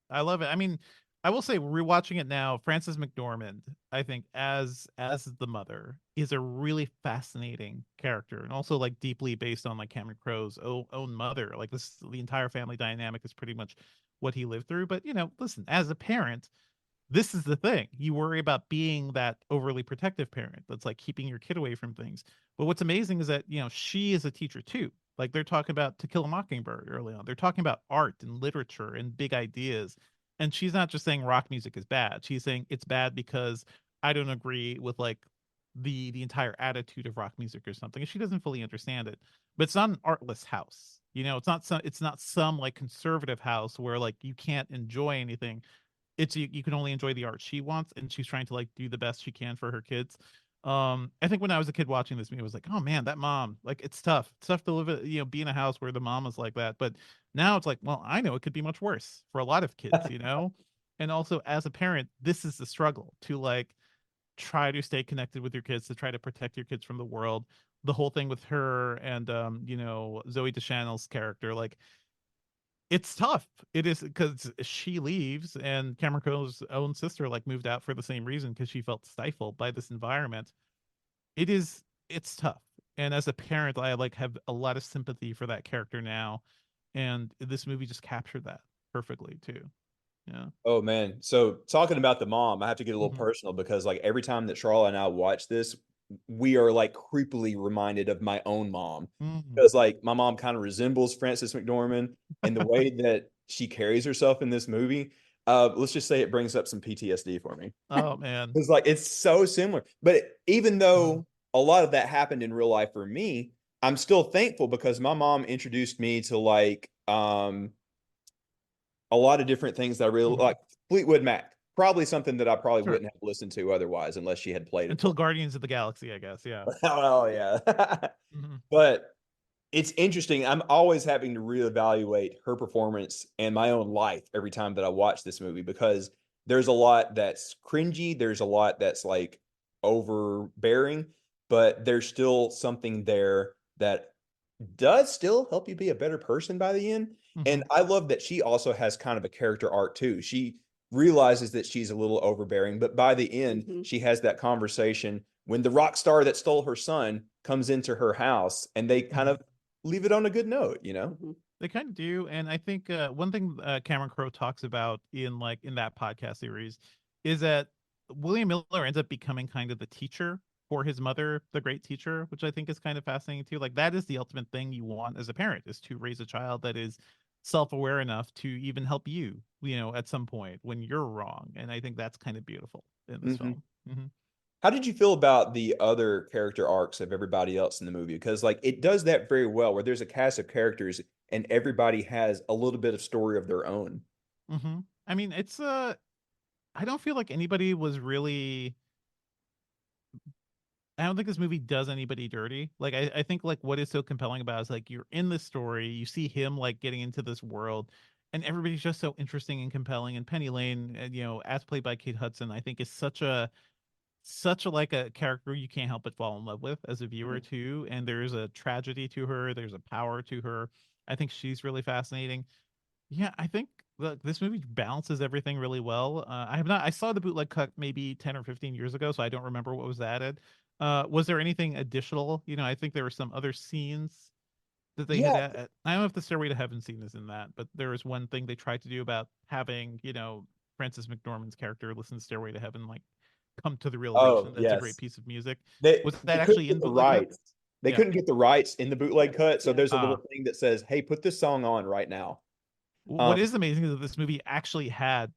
I love it. I mean, I will say rewatching it now, Frances McDormand, I think as the mother is a really fascinating character, and also like deeply based on like Cameron Crowe's own mother. Like this, the entire family dynamic is pretty much what he lived through. But listen, as a parent, this is the thing. You worry about being that overly protective parent that's like keeping your kid away from things. But what's amazing is that, she is a teacher too. Like they're talking about To Kill a Mockingbird early on. They're talking about art and literature and big ideas. And she's not just saying rock music is bad. She's saying it's bad because I don't agree with like the entire attitude of rock music or something. And she doesn't fully understand it. But it's not an artless house. It's not some like conservative house where like you can't enjoy anything. It's you can only enjoy the art she wants, and she's trying to like do the best she can for her kids. I think when I was a kid watching this movie, I was like, oh man, that mom, like it's tough to live be in a house where the mom is like that. But now it's like, well, I know it could be much worse for a lot of kids. And also as a parent, this is the struggle to like try to stay connected with your kids, to try to protect your kids from the world. The whole thing with her and Zoe Deschanel's character, like it's tough. It is because she leaves, and Cameron Crowe's own sister like moved out for the same reason because she felt stifled by this environment. It's tough. And as a parent, I like have a lot of sympathy for that character now, and this movie just captured that perfectly too. Yeah. Oh man. So talking about the mom, I have to get a little Hmm. personal because like every time that Charlotte and I watch this, we are like creepily reminded of my own mom. Hmm. Because like my mom kind of resembles Frances McDormand and the way that she carries herself in this movie. Let's just say it brings up some PTSD for me. Oh man. It's like it's so similar. But even Hmm. though a lot of that happened in real life for me, I'm still thankful because my mom introduced me to like a lot of different things that I really Hmm. like. Fleetwood Mac, probably something that I probably Sure. wouldn't have listened to otherwise unless she had played it Until for Guardians of the Galaxy, I guess. Yeah. me. Oh yeah. Hmm. But it's interesting. I'm always having to reevaluate her performance and my own life every time that I watch this movie because there's a lot that's cringy, there's a lot that's like overbearing, but there's still something there that does still help you be a better person by the end. Hmm. And I love that she also has kind of a character arc too. She realizes that she's a little overbearing, but by the end, Hmm. she has that conversation when the rock star that stole her son comes into her house and they kind Hmm. of leave it on a good note. Hmm. They kind of do, and I think one thing Cameron Crowe talks about in that podcast series is that William Miller ends up becoming kind of the teacher for his mother, the great teacher, which I think is kind of fascinating too. Like that is the ultimate thing you want as a parent, is to raise a child that is self-aware enough to even help you, at some point when you're wrong. And I think that's kind of beautiful in this Hmm. film. Hmm. How did you feel about the other character arcs of everybody else in the movie? Because like it does that very well, where there's a cast of characters and everybody has a little bit of story of their own. Hmm. I mean, it's I don't feel like anybody was really. I don't think this movie does anybody dirty. Like I think like what is so compelling about it is like you're in this story, you see him like getting into this world, and everybody's just so interesting and compelling. And Penny Lane, as played by Kate Hudson, I think is such a like a character you can't help but fall in love with as a viewer Mhm. too. And there's a tragedy to her, there's a power to her. I think she's really fascinating. Yeah, I think this movie balances everything really well. I saw the bootleg cut maybe 10 or 15 years ago, so I don't remember what was added. Was there anything additional? I think there were some other scenes that they Yeah. had. I don't know if the Stairway to Heaven scene is in that, but there was one thing they tried to do about having, Frances McDormand's character listen to Stairway to Heaven, like come to the realization Oh, that it's a great yes. piece of music. They Was that they couldn't actually get in the bootleg cut? rights. They Yeah. couldn't get the rights in the bootleg cut, so Yeah. there's a little Ah. thing that says, "Hey, put this song on right now." What Um, is amazing is that this movie actually had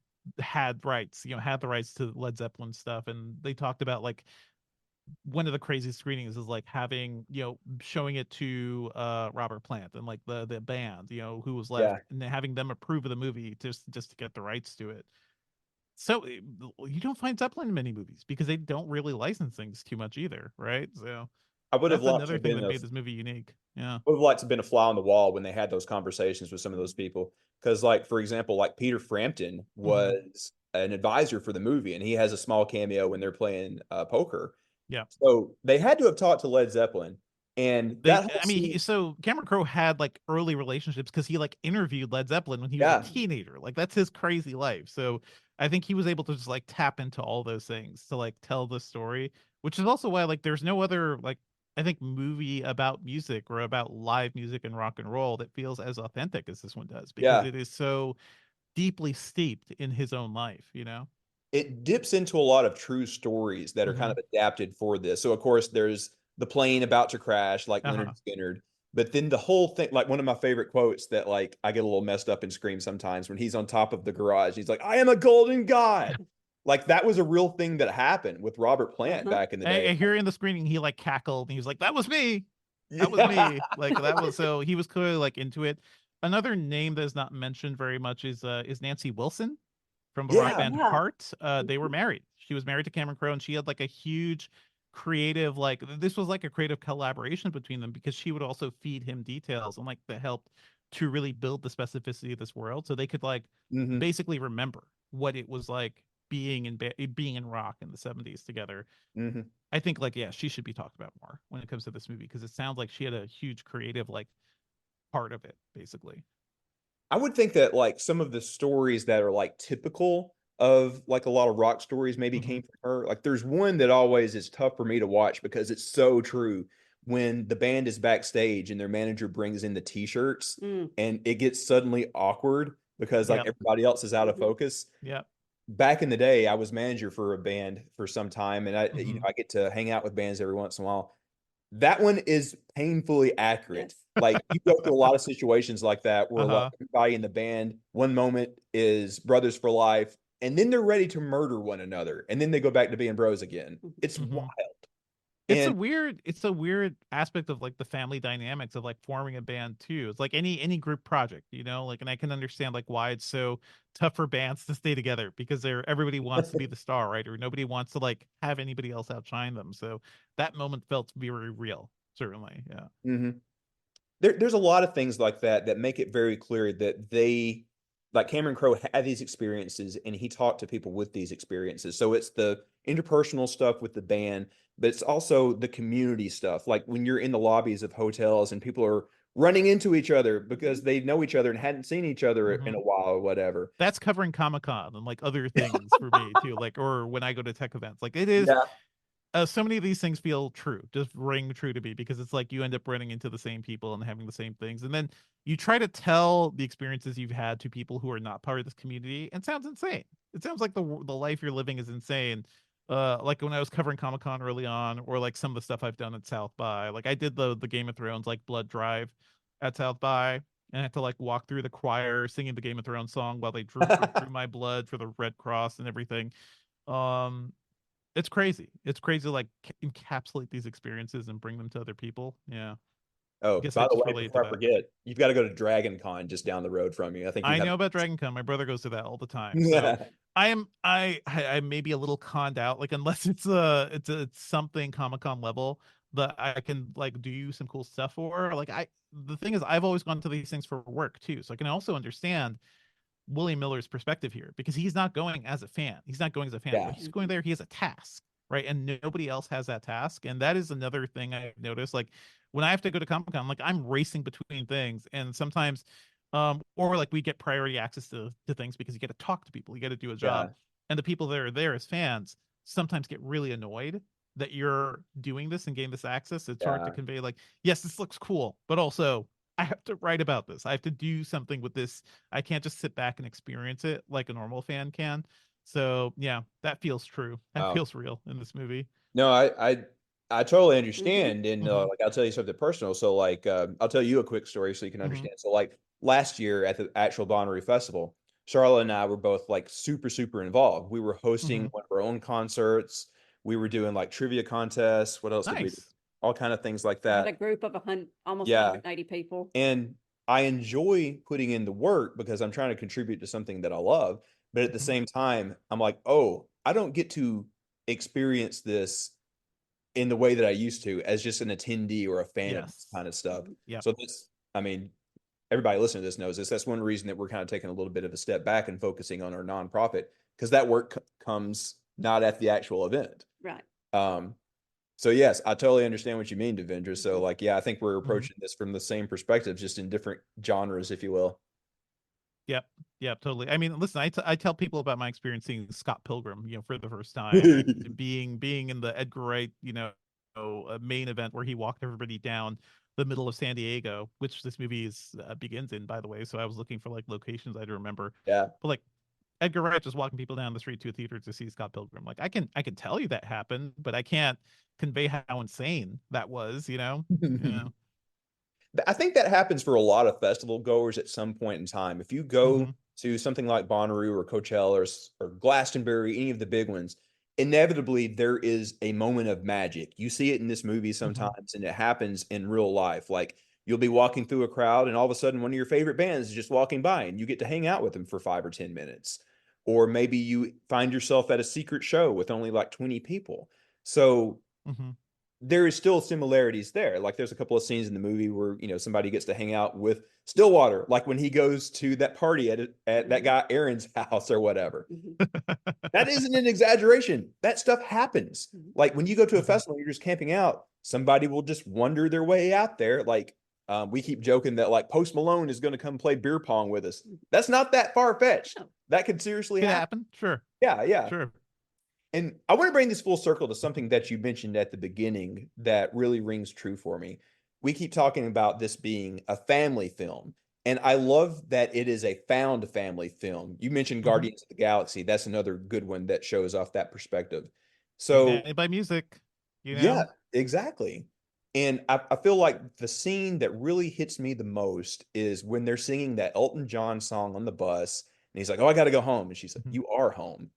rights, had the rights to Led Zeppelin stuff, and they talked about like one of the craziest screenings is like having showing it to Robert Plant and like the band who was left, yeah, and having them approve of the movie just to get the rights to it. So you don't find Zeppelin in many movies because they don't really license things too much either, right? So I would have that's liked to another have thing been that a made this movie unique. Yeah. would have liked to have been a fly on the wall when they had those conversations with some of those people. Because, like, for example, like Peter Frampton Hmm. was an advisor for the movie, and he has a small cameo when they're playing poker. Yeah. So they had to have talked to Led Zeppelin, and that whole I mean, scene, so Cameron Crowe had like early relationships because he like interviewed Led Zeppelin when he was a yeah, teenager. Like that's his crazy life. So I think he was able to just like tap into all those things to like tell the story, which is also why like there's no other like I think movie about music or about live music and rock and roll that feels as authentic as this one does, because yeah, it is so deeply steeped in his own life. it dips into a lot of true stories that are kind Hmm. of adapted for this. So of course there's the plane about to crash, like Uh-huh. Leonard Skinner. But then the whole thing, like one of my favorite quotes that like I get a little messed up and scream sometimes when he's on top of the garage. He's like, "I am a golden god." Like that was a real thing that happened with Robert Plant Uh-huh. back in the day. I hear in the screening he like cackled and he was like, "That was me. That was Yeah. me." Like that was so he was clearly like into it. Another name that is not mentioned very much is Nancy Wilson from the rock Right. Yeah. band Yeah. Heart. They were married. She was married to Cameron Crowe, and she had like a huge creative like this was like a creative collaboration between them because she would also feed him details and like that helped to really build the specificity of this world so they could like Hmm. basically remember what it was like being in rock in the 70s together. Hmm. I think like yeah, she should be talked about more when it comes to this movie because it sounds like she had a huge creative like part of it basically. I would think that like some of the stories that are like typical of like a lot of rock stories maybe Hmm. came from her. Like there's one that always is tough for me to watch because it's so true. When the band is backstage and their manager brings in the t-shirts Mm. and it gets suddenly awkward because like Yep. everybody else is out of Mhm. focus. Yep. Back in the day, I was manager for a band for some time, and Hmm. I get to hang out with bands every once in a while. That one is painfully accurate. Yes. Like you go through a lot of situations like that where like Uh-huh. everybody in the band, one moment is brothers for life, and then they're ready to murder one another, and then they go back to being bros again. Mhm. It's Hmm. wild. It's a And weird aspect of like the family dynamics of like forming a band too. It's like any group project, like, and I can understand like why it's so tough for bands to stay together because everybody wants to be the star, right? Or nobody wants to like have anybody else outshine them. So that moment felt very real, certainly. Yeah. mhm. There's a lot of things like that that make it very clear that they, like Cameron Crowe, had these experiences and he talked to people with these experiences. So it's the interpersonal stuff with the band, but it's also the community stuff. Like when you're in the lobbies of hotels and people are running into each other because Mhm. they know each other and hadn't seen each other Hmm. in a while or whatever. That's covering Comic-Con and like other things for me too, like or when I go to tech events. Like it is Yeah. so many of these things feel true, just ring true to me because it's like you end up running into the same people and having the same things. And then you try to tell the experiences you've had to people who are not part of this community and it sounds insane. It sounds like the life you're living is insane. like when I was covering Comic-Con early on, or like some of the stuff I've done at South by. Like I did the Game of Thrones like blood drive at South by, and I had to like walk through the choir singing the Game of Thrones song while they drew my blood for the Red Cross and everything. Um, it's crazy. It's crazy to like encapsulate these experiences and bring them to other people. Yeah. I Oh, guess I by the just way, relate to before I that. forget, you've got to go to Dragon Con just down the road from you. I think you I have. know about Dragon Con. My brother goes to that all the time. So I may be a little conned out. Like unless it's something Comic Con level that I can like do some cool stuff for. Like the thing is I've always gone to these things for work too. So I can also understand William Miller's perspective here because he's not going as a fan. He's not going as a fan. Yeah. When he's going there, he has a task, right? And nobody else has that task. And that is another thing I've noticed. Like when I have to go to Comic Con, like I'm racing between things, and sometimes, or like we get priority access to things because you get to talk to people, you got to do a job, Yeah. and the people that are there as fans sometimes get really annoyed that you're doing this and getting this access. It's hard to Yeah. convey like, yes, this looks cool, but also I have to write about this. I have to do something with this. I can't just sit back and experience it like a normal fan can. So yeah, that feels true. That Oh. feels real in this movie. No, I totally Hmm. understand, and Hmm. like I'll tell you something personal. So like I'll tell you a quick story so you can Hmm. understand. So like last year at the actual Bonnaroo Festival, Charlotte and I were both like super involved. We were hosting Hmm. one of our own concerts. We were doing like trivia contests. What else did we do? Nice. All kind of things like I had a that. group of almost Yeah, 180 people. and I enjoy putting in the work because I'm trying to contribute to something that I love. But at the Hmm. same time, I'm like, oh, I don't get to experience this in the way that I used to as just an attendee or a fan of this Yes. kind of stuff. Mhm. Yep. So this, I mean, everybody listening to this knows this. That's one reason that we're kind of taking a little bit of a step back and focusing on our nonprofit because that work comes not at the actual event. Right. Um, so yes, I totally understand what you mean, Devindra. So Mhm. like, yeah, I think we're Hmm. approaching this from the same perspective, just in different genres, if you will. Yep. Yep. Totally. I mean, listen, I tell people about my experience seeing Scott Pilgrim, for the first time, and being in the Edgar Wright, main event where he walked everybody down the middle of San Diego, which this movie begins in, by the way. So I was looking for like locations I'd remember, Yeah. but like Edgar Wright just walking people down the street to a theater to see Scott Pilgrim. Like I can tell you that happened, but I can't convey how insane that was. Yeah. I think that happens for a lot of festival goers at some point in time. If you go Hmm. to something like Bonnaroo or Coachella or Glastonbury, any of the big ones, inevitably there is a moment of magic. You see it in this movie Hmm. sometimes, and it happens in real life. Like you'll be walking through a crowd, and all of a sudden, one of your favorite bands is just walking by, and you get to hang out with them for 5 or 10 minutes. Or maybe you find yourself at a secret show with only like 20 people. So Hmm. there is still similarities there. Like there's a couple of scenes in the movie where somebody gets to hang out with Stillwater, like when he goes to that party at that Mhm. guy Aaron's house or whatever. Mhm. That isn't an exaggeration. That stuff happens. Mhm. Like when you go to a Hmm. festival and you're just camping out, somebody will just wander their way out there. Like we keep joking that like Post Malone is going to come play beer pong with us. That's not that far fetched. No. That could seriously Could happen. happen. Sure. Yeah, yeah. Sure. And I want to bring this full circle to something that you mentioned at the beginning that really rings true for me. We keep talking about this being a family film, and I love that it is a found family film. You mentioned Hmm. Guardians of the Galaxy. That's another good one that shows off that perspective. So, United by music. You yeah, know. exactly. And I feel like the scene that really hits me the most is when they're singing that Elton John song on the bus, and he's like, "Oh, I got to go home." And she's like, Hmm. "You are home."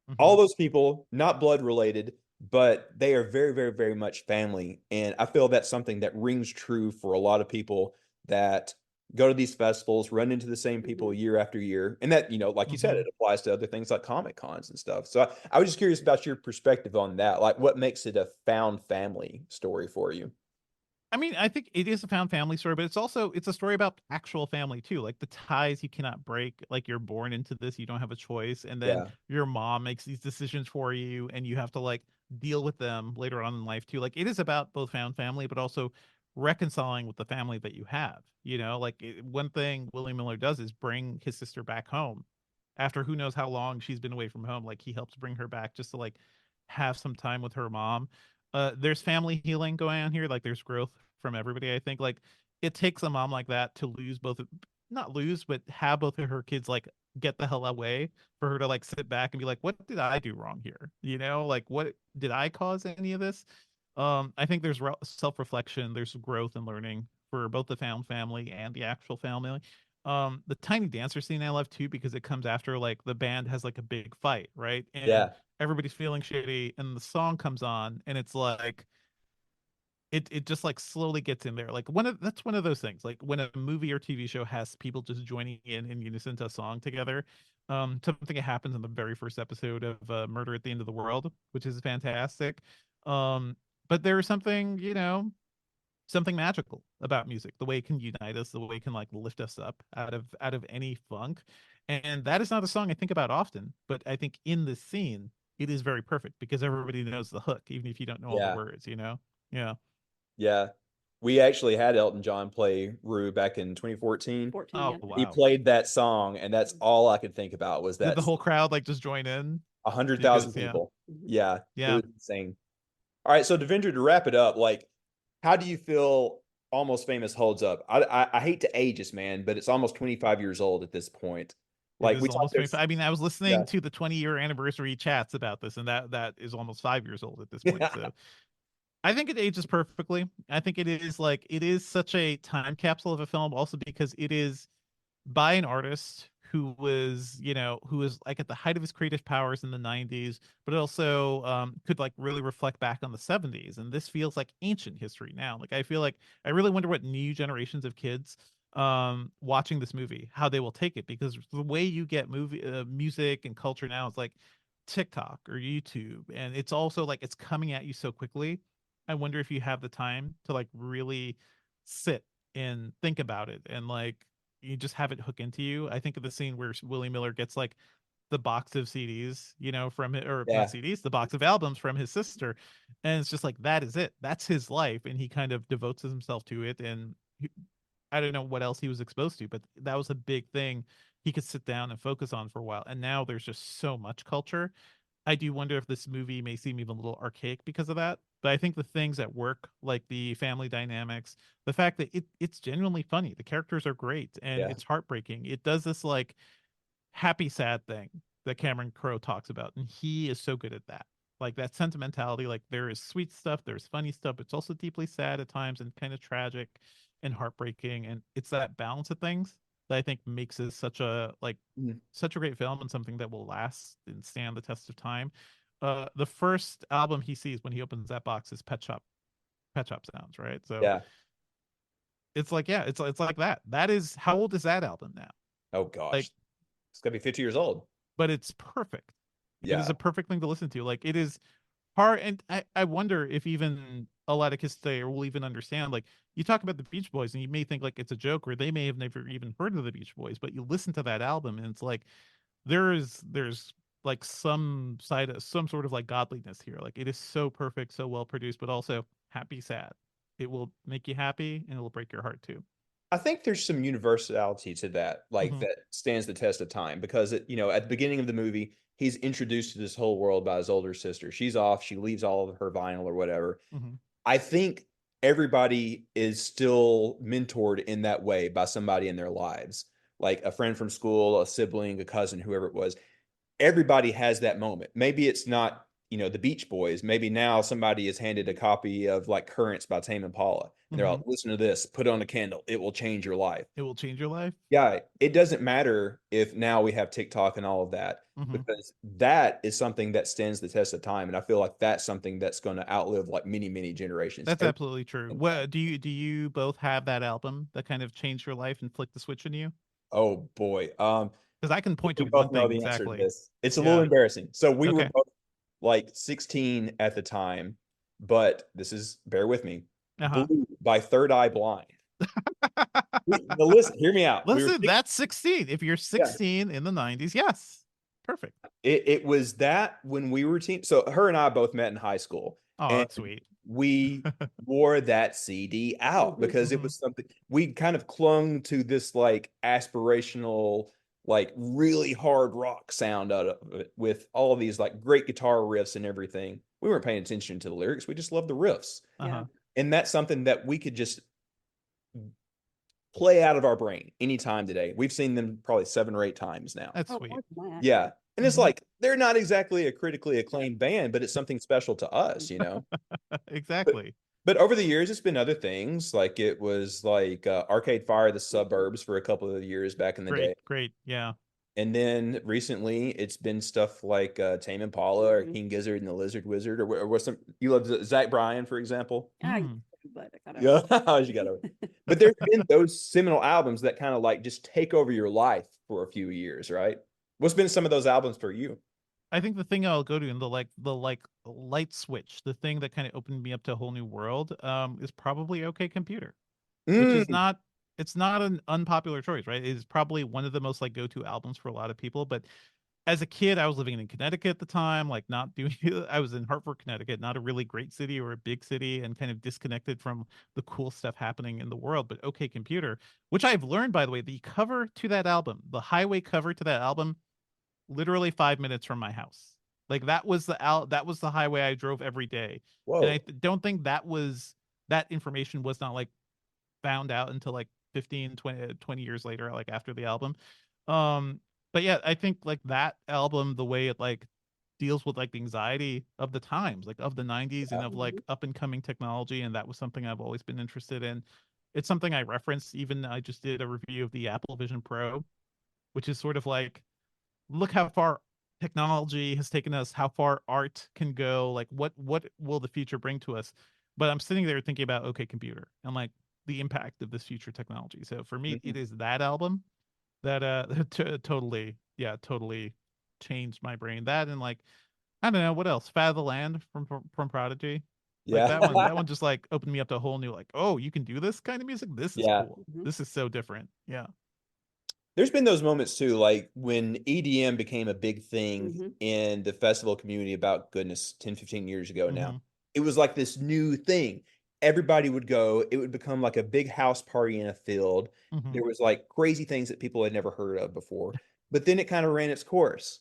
Hmm. All those people, not blood related, but they are very much family. And I feel that's something that rings true for a lot of people that go to these festivals, run into the same people Mhm. year after year. And that, like you said, Hmm. it applies to other things like Comic Cons and stuff. So I was just curious about your perspective on that. Like what makes it a found family story for you? I mean, I think it is a found family story, but it's a story about actual family too. Like the ties you cannot break. Like you're born into this, you don't have a choice, and then Yeah. your mom makes these decisions for you, and you have to like deal with them later on in life too. Like it is about both found family, but also reconciling with the family that you have. One thing William Miller does is bring his sister back home after who knows how long she's been away from home. Like he helps bring her back just to like have some time with her mom. There's family healing going on here. Like there's growth from everybody. I think like it takes a mom like that to lose both not lose, but have both of her kids like get the hell away, for her to like sit back and be like, what did I do wrong here? Like, what did I cause any of this? I think there's self-reflection, there's growth and learning for both the found family and the actual family. The tiny dancer scene I love too, because it comes after like the band has like a big fight, right? And Yeah. everybody's feeling shitty, and the song comes on, and it's like it just like slowly gets in there. Like that's one of those things. Like when a movie or TV show has people just joining in unison to a song together. Something that happens in the very first episode of Murder at the End of the World, which is fantastic. Um, but there's something, something magical about music, the way it can unite us, the way it can like lift us up out of any funk. And that is not a song I think about often, but I think in this scene it is very perfect because everybody knows the hook, even if you don't know all the Yeah. words. Yeah. Yeah. We actually had Elton John play Rue back in 2014. 14, Oh yeah. He wow. played that song, and that's all I could think about was Did that the whole crowd like just join in? 100,000 Because yeah. people. Yeah, it Yeah. was insane. All right, so Devindra, to wrap it up, like, how do you feel Almost Famous holds up? I hate to age us, man, but it's almost 25 years old at this point. It Like we is talked, almost 25. there's I mean, I was yeah, listening to the 20-year anniversary chats about this, and that is almost 5 years old at this point. yeah, So I think it ages perfectly. I think it is such a time capsule of a film, also because it is by an artist who was like at the height of his creative powers in the 90s, but also could like really reflect back on the 70s. And this feels like ancient history now. Like I feel like I really wonder what new generations of kids watching this movie, how they will take it, because the way you get music and culture now is like TikTok or YouTube, and it's also like it's coming at you so quickly. I wonder if you have the time to like really sit and think about it, and like you just have it hook into you. I think of the scene where Willie Miller gets like the box of CDs, from it, or not yeah. CDs, the box of albums from his sister, and it's just like that is it. That's his life, and he kind of devotes himself to it. And I don't know what else he was exposed to, but that was a big thing he could sit down and focus on for a while. And now there's just so much culture. I do wonder if this movie may seem even a little archaic because of that. But I think the things that work, like the family dynamics, the fact that it's genuinely funny, the characters are great, and Yeah. it's heartbreaking. It does this like happy sad thing that Cameron Crowe talks about, and he is so good at that. Like that sentimentality, like there is sweet stuff, there's funny stuff. It's also deeply sad at times and kind of tragic and heartbreaking, and it's that balance of things that I think makes it Mhm. such a great film and something that will last and stand the test of time. The first album he sees when he opens that box is Pet Shop Sounds, right? So Yeah. it's like, yeah, it's like that. That is, how old is that album now? Oh Like, gosh, it's gonna be 50 years old. but it's perfect. It is Yeah. a perfect thing to listen to. Like it is hard, and I wonder if even a lot of kids today will even understand. Like you talk about the Beach Boys, and you may think like it's a joke, or they may have never even heard of the Beach Boys, but you listen to that album, and it's like there's like some sort of like godliness here. Like it is so perfect, so well produced, but also happy sad. It will make you happy, and it will break your heart too. I think there's some universality to that, like Hmm. that stands the test of time because at the beginning of the movie, he's introduced to this whole world by his older sister. She's off, she leaves all of her vinyl or whatever. Hmm. I think everybody is still mentored in that way by somebody in their lives, like a friend from school, a sibling, a cousin, whoever it was. Everybody has that moment. Maybe it's not, the Beach Boys. Maybe now somebody is handed a copy of like Currents by Tame Impala, and they're Hmm. like, listen to this, put on a candle, it will change your life. It will change your life. Yeah, it doesn't matter if now we have TikTok and all of that, Hmm. because that is something that stands the test of time. And I feel like that's something that's going to outlive like many, many generations. That's absolutely true. What do you both have that album that kind of changed your life and flicked the switch in you? Oh boy. Because I can point to We one both know thing the answer to exactly. this. It's a little Yeah. embarrassing. So we were Okay. both like 16 at the time, but this is, bear with me. Uh-huh. Blue by Third Eye Blind. Now listen, hear me out. We were Listen, that's 16. If you're yeah. 16 in the 90s, yes. Perfect. It was that when we were teen. So her and I both met in high school, Oh, and that's sweet. we wore that CD out because it Hmm. was something we kind of clung to, this like aspirational, like really hard rock sound out of it with all of these like great guitar riffs and everything. We weren't paying attention to the lyrics. We just loved the riffs. Yeah. Uh-huh. And that's something that we could just play out of our brain anytime today. We've seen them probably 7 or 8 times now. That's Oh, sweet. more than that. Yeah. And it's Mhm. like, they're not exactly a critically acclaimed band, but it's something special to us, you know? But, Exactly. but over the years, it's been other things. Like it was like Arcade Fire, The Suburbs for a couple of years back in the day. Great. Yeah. And then recently, it's been stuff like Tame Impala or Mhm. King Gizzard and the Lizard Wizard, or what's some, you love Zach Bryan, for example. I Mm. but I gotta. Yeah, you got to. But there's been those seminal albums that kind of like just take over your life for a few years, right? What's been some of those albums for you? I think the thing I'll go to in the light switch, the thing that kind of opened me up to a whole new world, is probably OK Computer, which is Mm, not it's not an unpopular choice, right? It is probably one of the most like go-to albums for a lot of people. But as a kid, I was living in Connecticut at the time, like not doing I was in Hartford, Connecticut, not a really great city or a big city, and kind of disconnected from the cool stuff happening in the world. But OK Computer, which I've learned, by the way, the cover to that album, the highway cover to that album, literally 5 minutes from my house. Like that was the highway I drove every day. And whoa. don't think that information was not like found out until like 15 20 years later, like after the album. um but yeah, I think like that album, the way it like deals with like the anxiety of the times, like of the 90s and of Mhm. like up and coming technology, and that was something I've always been interested in. It's something I reference. Even I just did a review of the Apple Vision Pro, which is sort of like, look how far technology has taken us, how far art can go, like what will the future bring to us. But I'm sitting there thinking about OK Computer and like the impact of this future technology. So for me, Mhm. it is that album that totally, yeah, totally changed my brain. That and like, I don't know what else, Fat of the Land from Prodigy. Like Yeah. that one just like opened me up to a whole new like, oh, you can do this kind of music, this is Yeah. cool, Mhm. this is so different. Yeah. There's been those moments too, like when EDM became a big thing Mhm. in the festival community about, goodness, 10, 15 years ago now. Mm-hmm. It was like this new thing. Everybody would go, it would become like a big house party in a field. Mm-hmm. There was like crazy things that people had never heard of before. But then it kind of ran its course.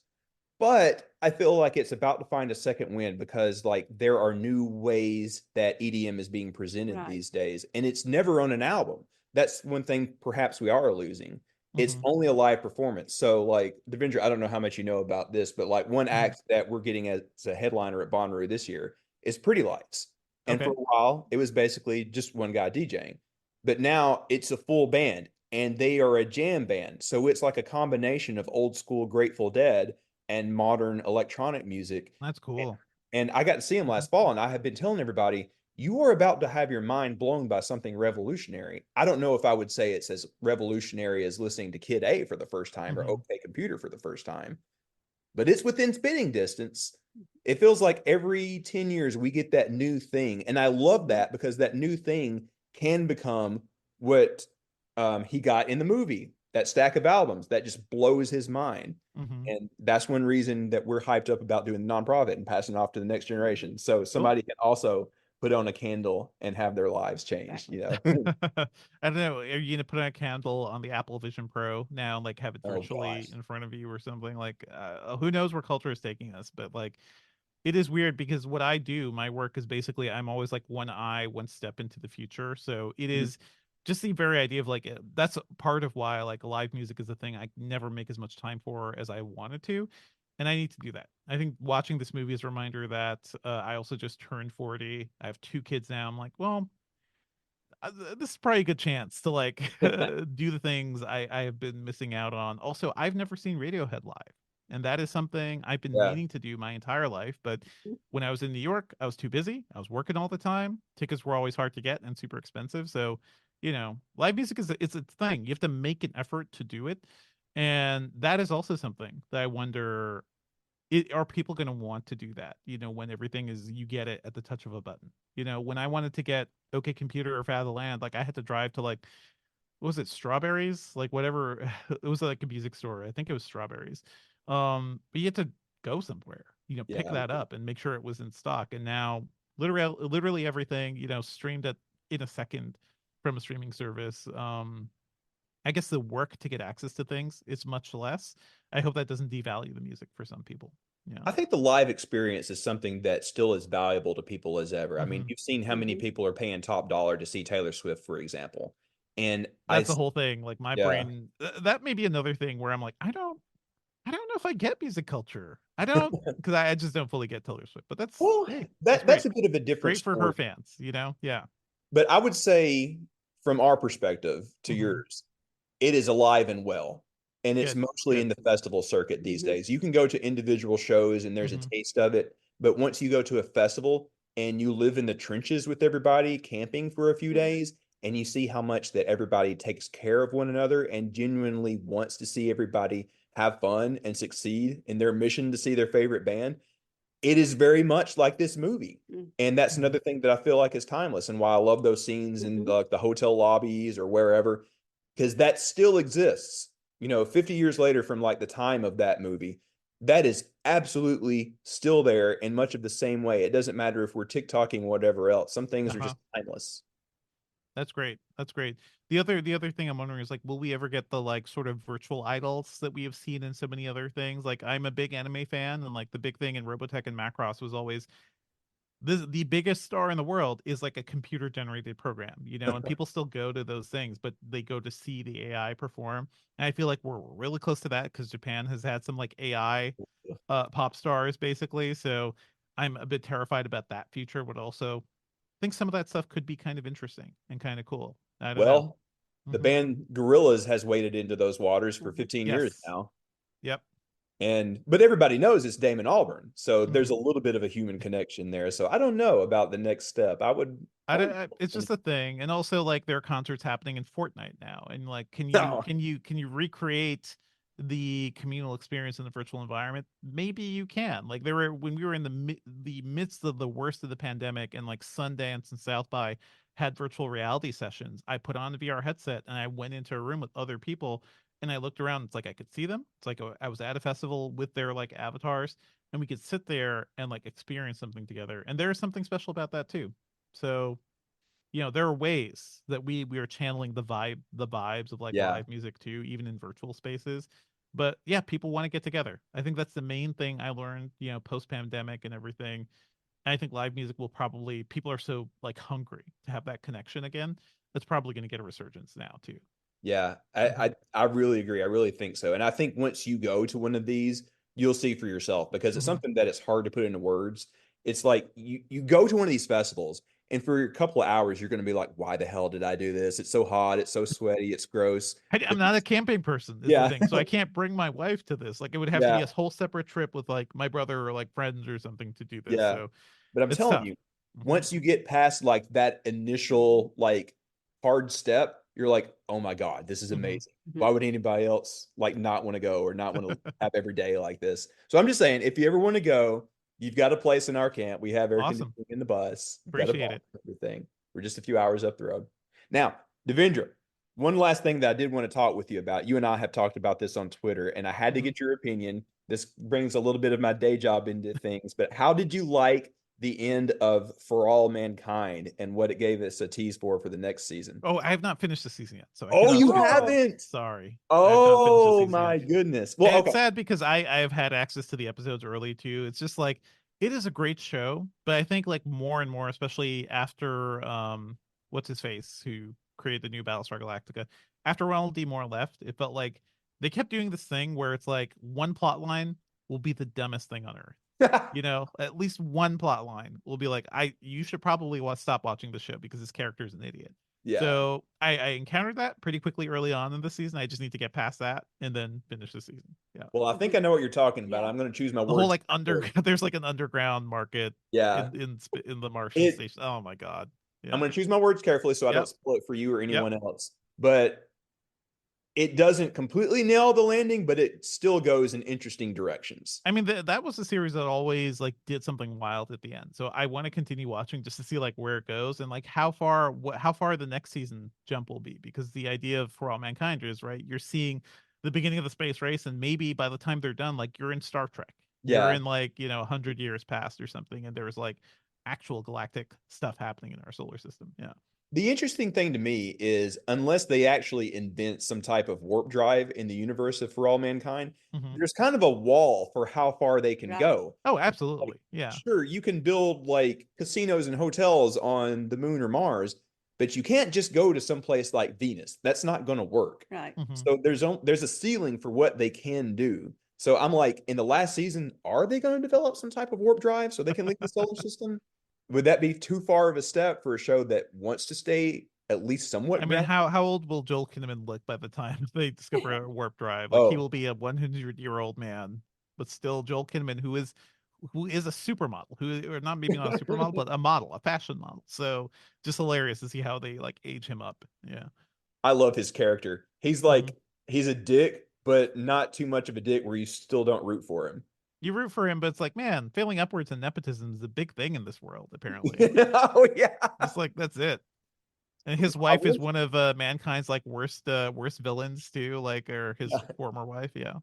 But I feel like it's about to find a second wind because like there are new ways that EDM is being presented Right. these days, and it's never on an album. That's one thing perhaps we are losing. It's Mm-hmm. only a live performance. So like Devindra, I don't know how much you know about this, but like one Mm-hmm. act that we're getting as a headliner at Bonnaroo this year is Pretty Lights. And for Okay. a while, it was basically just one guy DJing. But now it's a full band and they are a jam band. So it's like a combination of old school Grateful Dead and modern electronic music. That's cool. And I got to see him Mhm. last fall, and I have been telling everybody, you are about to have your mind blown by something revolutionary. I don't know if I would say it's as revolutionary as listening to Kid A for the first time or Mhm. OK Computer for the first time, but it's within spitting distance. It feels like every 10 years we get that new thing. And I love that because that new thing can become what he got in the movie, that stack of albums that just blows his mind. Mhm. And that's one reason that we're hyped up about doing the nonprofit and passing it off to the next generation. So Cool. somebody can also put on a candle and have their lives changed, Exactly. you know? I don't know. Are you gonna put a candle on the Apple Vision Pro now, like have it Oh virtually gosh. in front of you or something? Like, who knows where culture is taking us? But like, it is weird because what I do, my work is basically I'm always like one eye, one step into the future. So it Mhm. is just the very idea of like that's part of why like live music is a thing I never make as much time for as I wanted to, and I need to do that. I think watching this movie is a reminder that I also just turned 40. I have 2 kids now. I'm like, well, this is probably a good chance to like do the things I have been missing out on. Also, I've never seen Radiohead live, and that is something I've been Yeah. meaning to do my entire life. But when I was in New York, I was too busy. I was working all the time. Tickets were always hard to get and super expensive. So, live music it's a thing. You have to make an effort to do it, and that is also something that I wonder, are people going to want to do that, when everything is, you get it at the touch of a button. When I wanted to get OK Computer or Fat of the Land, like I had to drive to like, what was it, Strawberries, like whatever. It was like a music store, I think it was Strawberries. But you had to go somewhere, pick Yeah. that up and make sure it was in stock. And now literally everything, streamed at in a second from a streaming service. I guess the work to get access to things is much less. I hope that doesn't devalue the music for some people. Yeah. I think the live experience is something that still is valuable to people as ever. I mean, Mm-hmm. you've seen how many Mhm. people are paying top dollar to see Taylor Swift, for example. And That's the whole thing. Like my yeah. brain, that may be another thing where I'm like, I don't know if I get music culture. I don't, because I just don't fully get Taylor Swift. But that's, Well, hey, that's that's great. a bit of a different Great for her story. fans, you know? Yeah. But I would say, from our perspective to Hmm. yours, it is alive and well. And it's Good. mostly in Good. the festival circuit these Mhm. days. You can go to individual shows and there's a Hmm. taste of it. But once you go to a festival and you live in the trenches with everybody, camping for a few days, and you see how much that everybody takes care of one another and genuinely wants to see everybody have fun and succeed in their mission to see their favorite band, it is very much like this movie. And that's Hmm. another thing that I feel like is timeless and why I love those scenes in Mhm. the hotel lobbies or wherever, because that still exists. 50 years later from like the time of that movie, that is absolutely still there in much of the same way. It doesn't matter if we're TikToking or whatever else. Some things are Uh-huh. just timeless. That's great. That's great. The other thing I'm wondering is like, will we ever get the like sort of virtual idols that we have seen in so many other things? Like, I'm a big anime fan, and like the big thing in Robotech and Macross was always the biggest star in the world is like a computer generated program, you know, and people still go to those things, but they go to see the AI perform. And I feel like we're really close to that because Japan has had some like AI pop stars basically. So I'm a bit terrified about that future, but also think some of that stuff could be kind of interesting and kind of cool. I don't know. Well, the Hmm. band Gorillaz has waded into those waters for Mhm. 15 years Yes. now. Yep. But everybody knows it's Damon Albarn, so there's Hmm. a little bit of a human connection there. So I don't know about the next step. I would. It's just a thing, and also like there are concerts happening in Fortnite now, and like, No. can you recreate the communal experience in the virtual environment? Maybe you can. Like there were when we were in the midst of the worst of the pandemic, and like Sundance and South by had virtual reality sessions. I put on a VR headset and I went into a room with other people, and I looked around. It's like I could see them. It's like I was at a festival with their like avatars, and we could sit there and like experience something together. And there is something special about that too. So, you know, there are ways that we are channeling the vibes of like Yeah. live music too, even in virtual spaces. But yeah, people want to get together. I think that's the main thing I learned, you know, post pandemic and everything. And I think live music will probably, people are so like hungry to have that connection again. That's probably going to get a resurgence now too. Yeah. Hmm. I really agree. I really think so. And I think once you go to one of these, you'll see for yourself because it's Hmm. something that it's hard to put into words. It's like you go to one of these festivals and for a couple of hours you're going to be like, why the hell did I do this? It's so hot, it's so sweaty, it's gross. I'm But not a camping person is the yeah. thing, so I can't bring my wife to this. Like it would have to be Yeah. a whole separate trip with like my brother or like friends or something to do this. Yeah. So But I'm it's telling tough. you, Hmm. once you get past like that initial like hard step, you're like, oh my God, this is Hmm. amazing. Why would anybody else like not want to go or not want to have every day like this? So I'm just saying, if you ever want to go, you've got a place in our camp. We have air Awesome. conditioning in the bus. We've got a Appreciate bar it. and everything. We're just a few hours up the road. Now, Devindra, one last thing that I did want to talk with you about. You and I have talked about this on Twitter, and I had to Hmm. get your opinion. This brings a little bit of my day job into things, but how did you like the end of For All Mankind and what it gave us a tease for the next season? Oh, I have not finished the season yet, so I Oh, cannot you speak to that. haven't? Sorry, I have not finished the Oh season yet. my goodness. Well, And it's okay. sad because I have had access to the episodes early too. It's just like it is a great show, but I think like more and more, especially after what's his face who created the new Battlestar Galactica, after Ronald D. Moore left, it felt like they kept doing this thing where it's like one plot line will be the dumbest thing on earth. You know, at least one plot line will be like, you should probably stop watching the show because this character is an idiot. Yeah. So I encountered that pretty quickly early on in the season. I just need to get past that and then finish the season. Yeah. Well, I think I know what you're talking about. Yeah. I'm going to choose my The whole words like under carefully. there's like an underground market Yeah. in the Martian It station. Oh my God. I'm Yeah. going to choose my words carefully so I don't Yep. spoil it for you or Yep. anyone else. But it doesn't completely nail the landing, but it still goes in interesting directions. I mean, that was a series that always like did something wild at the end. So I want to continue watching just to see like where it goes and like how far the next season jump will be. Because the idea of For All Mankind is right. You're seeing the beginning of the space race, and maybe by the time they're done, like you're in Star Trek. You're Yeah. in like 100 years past or something, and there's like actual galactic stuff happening in our solar system. Yeah. The interesting thing to me is unless they actually invent some type of warp drive in the universe of For All Mankind, Hmm. there's kind of a wall for how far they can Right. go. Oh, Like, absolutely. Yeah. sure, you can build like casinos and hotels on the moon or Mars, but you can't just go to some place like Venus. That's not going to work. Right. So there's a ceiling for what they can do. So I'm like, in the last season, are they going to develop some type of warp drive so they can leave the solar system? Would that be too far of a step for a show that wants to stay at least somewhat I mean, grounded? how old will Joel Kinnaman look by the time they discover a warp drive? Like, he Oh, will be a 100-year-old man, but still Joel Kinnaman, who is a supermodel, or not, maybe not a supermodel, but a model, a fashion model. So just hilarious to see how they like age him up. Yeah. I love his character. He's Mhm. like, he's a dick, but not too much of a dick where you still don't root for him. You root for him, but it's like, man, failing upwards and nepotism is a big thing in this world, apparently. Oh, yeah. Just like, that's it. And his I wife is wish- one of mankind's like worst villains too, like, or his former wife. Yeah.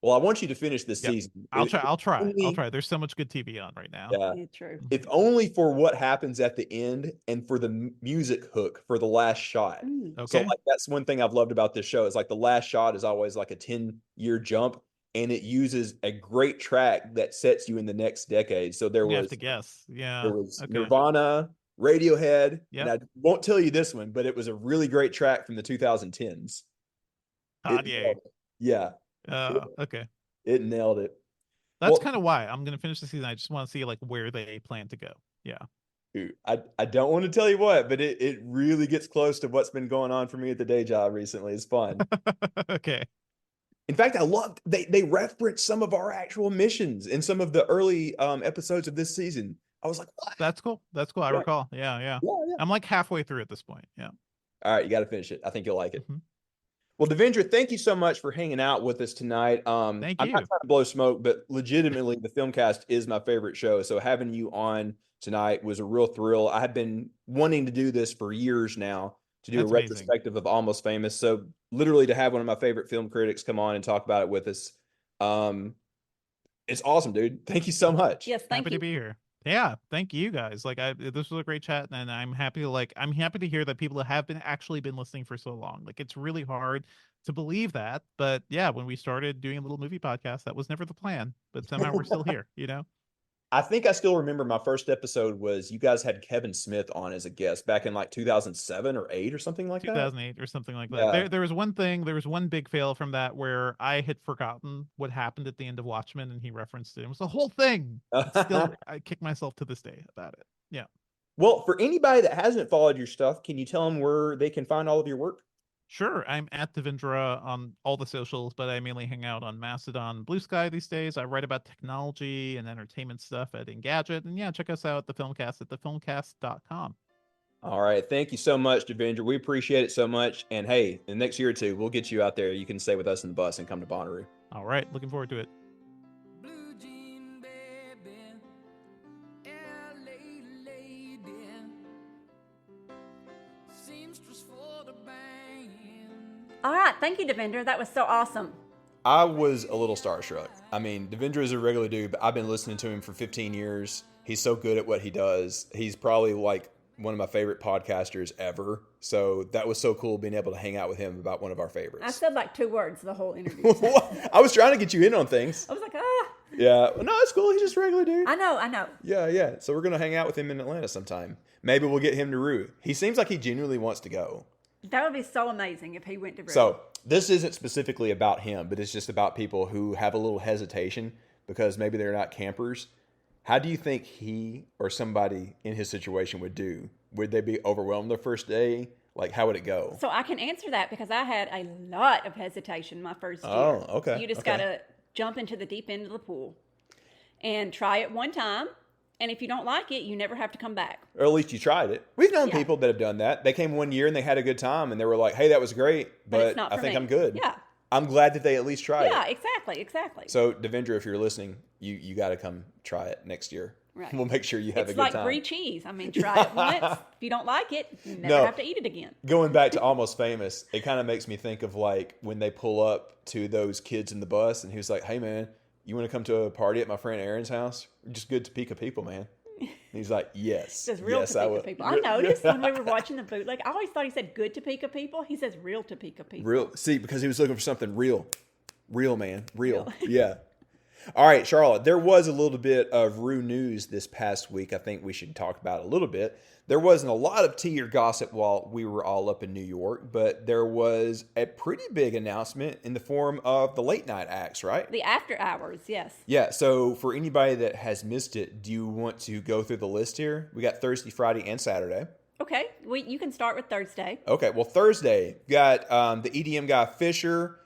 Well, I want you to finish this Yep. season. I'll try. I'll Only- try. There's so much good TV on right now. Yeah. Yeah, true. If only for what happens at the end and for the music hook for the last shot. So Okay. like that's one thing I've loved about this show is like the last shot is always like a 10-year jump, and it uses a great track that sets you in the next decade. So You have to guess. Yeah. there was Okay. Nirvana, Radiohead, Yep. and I won't tell you this one, but it was a really great track from the 2010s. Kanye. Yeah, Okay. it nailed it. That's Well, kind of why I'm gonna finish the season. I just want to see like where they plan to go. Yeah. I don't want to tell you what, but it really gets close to what's been going on for me at the day job recently. It's fun. Okay. In fact, I loved they referenced some of our actual missions in some of the early episodes of this season. I was like, what? That's cool. That's cool. I Yeah. recall. Yeah. Yeah. Yeah. I'm like halfway through at this point. Yeah. All right, you got to finish it. I think you'll like it. Mhm. Well, Devindra, thank you so much for hanging out with us tonight. Thank I'm you. not trying to blow smoke, but legitimately, the Filmcast is my favorite show. So having you on tonight was a real thrill. I have been wanting to do this for years now, to do That's a amazing. retrospective of Almost Famous. So literally to have one of my favorite film critics come on and talk about it with us, it's awesome, dude. Thank you so much. Yes, thank Happy you. to be here. Yeah, thank you guys. Like, this was a great chat, and I'm happy to hear that people have actually been listening for so long. Like, it's really hard to believe that, but yeah, when we started doing a little movie podcast, that was never the plan, but somehow we're still here, you know? I think I still remember my first episode was you guys had Kevin Smith on as a guest back in like 2007 or 8 or something like that. 2008 or something like that. Yeah. There was one big fail from that where I had forgotten what happened at the end of Watchmen, and he referenced it. It was the whole thing. Still, I kick myself to this day about it. Yeah. Well, for anybody that hasn't followed your stuff, can you tell them where they can find all of your work? Sure, I'm at Devindra on all the socials, but I mainly hang out on Mastodon, Blue Sky these days. I write about technology and entertainment stuff at Engadget, and yeah, check us out at the Filmcast at thefilmcast.com. All right. Thank you so much, Devindra. We appreciate it so much. And hey, in the next year or two, we'll get you out there. You can stay with us in the bus and come to Bonnaroo. All right, looking forward to it. Blue jean baby, LA lady, seamstress for the band. All right, thank you, Devindra. That was so awesome. I was a little starstruck. I mean, Devindra is a regular dude, but I've been listening to him for 15 years. He's so good at what he does. He's probably like one of my favorite podcasters ever. So that was so cool being able to hang out with him about one of our I favorites. said like 2 words the whole interview. I was trying to get you in on things. I was like, Yeah. Well, no, it's cool. He's just a regular dude. I know. Yeah. So we're going to hang out with him in Atlanta sometime. Maybe we'll get him to Rue. He seems like he genuinely wants to go. That would be so amazing if he went to Rue. So this isn't specifically about him, but it's just about people who have a little hesitation because maybe they're not campers. How do you think he or somebody in his situation would do? Would they be overwhelmed the first day? Like, how would it go? So I can answer that because I had a lot of hesitation my first year. Oh, okay, You just okay. got to jump into the deep end of the pool and try it one time. And if you don't like it, you never have to come back. Or at least you tried it. We've known Yeah. people that have done that. They came one year and they had a good time and they were like, hey, that was great, But it's but not I for think me. I'm good. Yeah. I'm glad that they at least tried Yeah, it. exactly. So, Devindra, if you're listening, you got to come try it next year. Right. We'll make sure you have It's a good like time. brie cheese. I mean, try it once. If you don't like it, you never No. have to eat it again. Going back to Almost Famous, it kind of makes me think of like when they pull up to those kids in the bus and he was like, hey man, you want to come to a party at my friend Aaron's house? We're just good Topeka people, man. And he's like, yes. It says real yes, Topeka will. people. I noticed when we were watching the bootleg, I always thought he said good Topeka people. He says real Topeka people. Real. See, because he was looking for something real. Real, man. Real. Yeah. All right, Charlotte, there was a little bit of Rue news this past week I think we should talk about a little bit. There wasn't a lot of tea or gossip while we were all up in New York, but there was a pretty big announcement in the form of the late night acts, right? The after hours, yes. Yeah, so for anybody that has missed it, do you want to go through the list here? We got Thursday, Friday, and Saturday. Okay, you can start with Thursday. Okay, well, Thursday, got the EDM guy Fisher,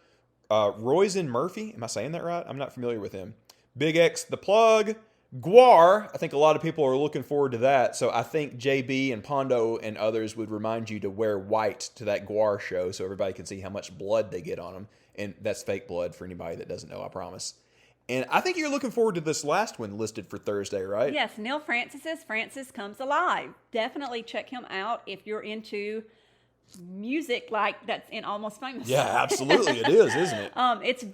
Royzen Murphy. Am I saying that right? I'm not familiar with him. Big X, The Plug, Guar. I think a lot of people are looking forward to that. So I think JB and Pondo and others would remind you to wear white to that Guar show so everybody can see how much blood they get on them. And that's fake blood for anybody that doesn't know, I promise. And I think you're looking forward to this last one listed for Thursday, right? Yes, Neil Francis's Francis Comes Alive. Definitely check him out if you're into music like that's in Almost Famous. Yeah, absolutely it is, isn't it?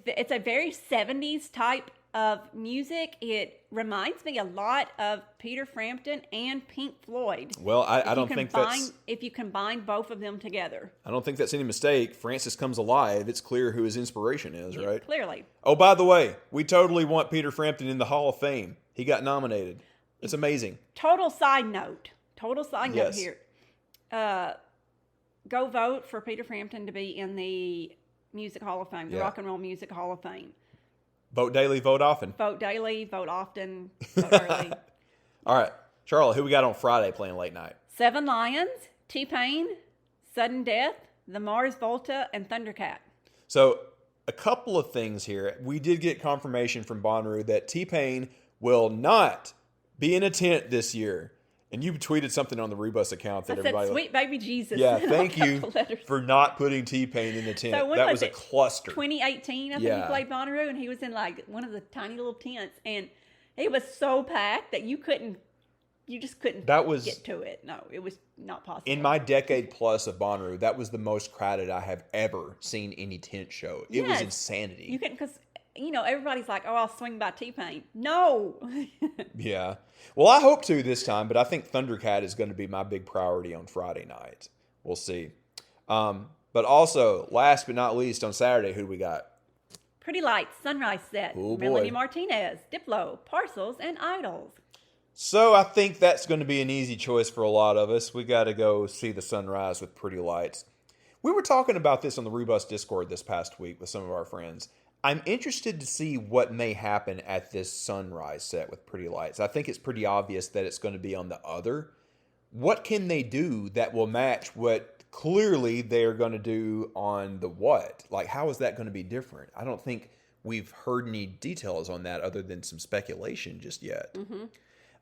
It's a very 70s type of music. It reminds me a lot of Peter Frampton and Pink Floyd. Well, I don't think that's... If you combine both of them together. I don't think that's any mistake. Francis Comes Alive. It's clear who his inspiration is, right? Clearly. Oh, by the way, we totally want Peter Frampton in the Hall of Fame. He got nominated. It's amazing. Total side note Yes. here. Go vote for Peter Frampton to be in the Music Hall of Fame, the Rock and Roll Music Hall of Fame. Vote daily, vote often. Vote daily, vote often, vote early. All right. Charlotte, who we got on Friday playing late night? Seven Lions, T-Pain, Sudden Death, The Mars Volta, and Thundercat. So, a couple of things here. We did get confirmation from Bonnaroo that T-Pain will not be in a tent this year. And you tweeted something on the Rebus account that I everybody... said, sweet baby Jesus. Yeah, in thank all you capital letters. for not putting T-Pain in the tent. So when That was a it? cluster. 2018, I think Yeah. he played Bonnaroo, and he was in like one of the tiny little tents, and it was so packed that you just couldn't That was... get to it. No, it was not possible. In my decade plus of Bonnaroo, that was the most crowded I have ever seen any tent show. It was Yes. insanity. You couldn't, because everybody's like, oh, I'll swing by T-Pain. No. Yeah. Well, I hope to this time, but I think Thundercat is going to be my big priority on Friday night. We'll see. But also, last but not least, on Saturday, who do we got? Pretty Lights, Sunrise Set, Oh, boy. Melanie Martinez, Diplo, Parcels, and Idols. So I think that's going to be an easy choice for a lot of us. We got to go see the sunrise with Pretty Lights. We were talking about this on the Rebus Discord this past week with some of our friends. I'm interested to see what may happen at this sunrise set with Pretty Lights. I think it's pretty obvious that it's going to be on the other. What can they do that will match what clearly they're going to do on the what? Like, how is that going to be different? I don't think we've heard any details on that other than some speculation just yet.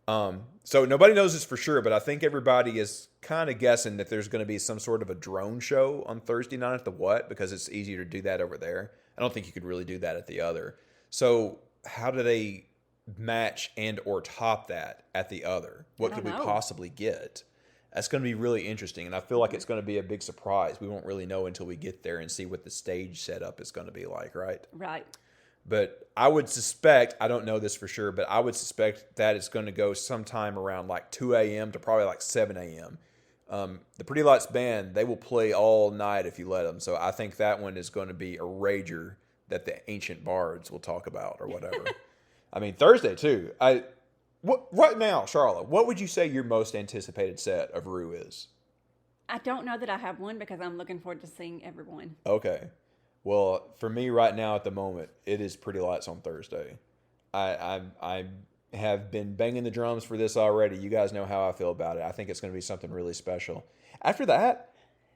So nobody knows this for sure, but I think everybody is kind of guessing that there's going to be some sort of a drone show on Thursday night at the what, because it's easier to do that over there. I don't think you could really do that at the other. So how do they match and or top that at the other? What could we possibly get? That's going to be really interesting, and I feel like it's going to be a big surprise. We won't really know until we get there and see what the stage setup is going to be like, right? Right. But I would suspect, I don't know this for sure, but I would suspect that it's going to go sometime around like 2 a.m. to probably like 7 a.m. The Pretty Lights Band, they will play all night if you let them. So I think that one is going to be a rager that the ancient bards will talk about or whatever. I mean, Thursday too. Right now, Charlotte, what would you say your most anticipated set of Rue is? I don't know that I have one because I'm looking forward to seeing everyone. Okay. Well, for me right now at the moment, it is Pretty Lights on Thursday. I have been banging the drums for this already. You guys know how I feel about it. I think it's going to be something really special. After that,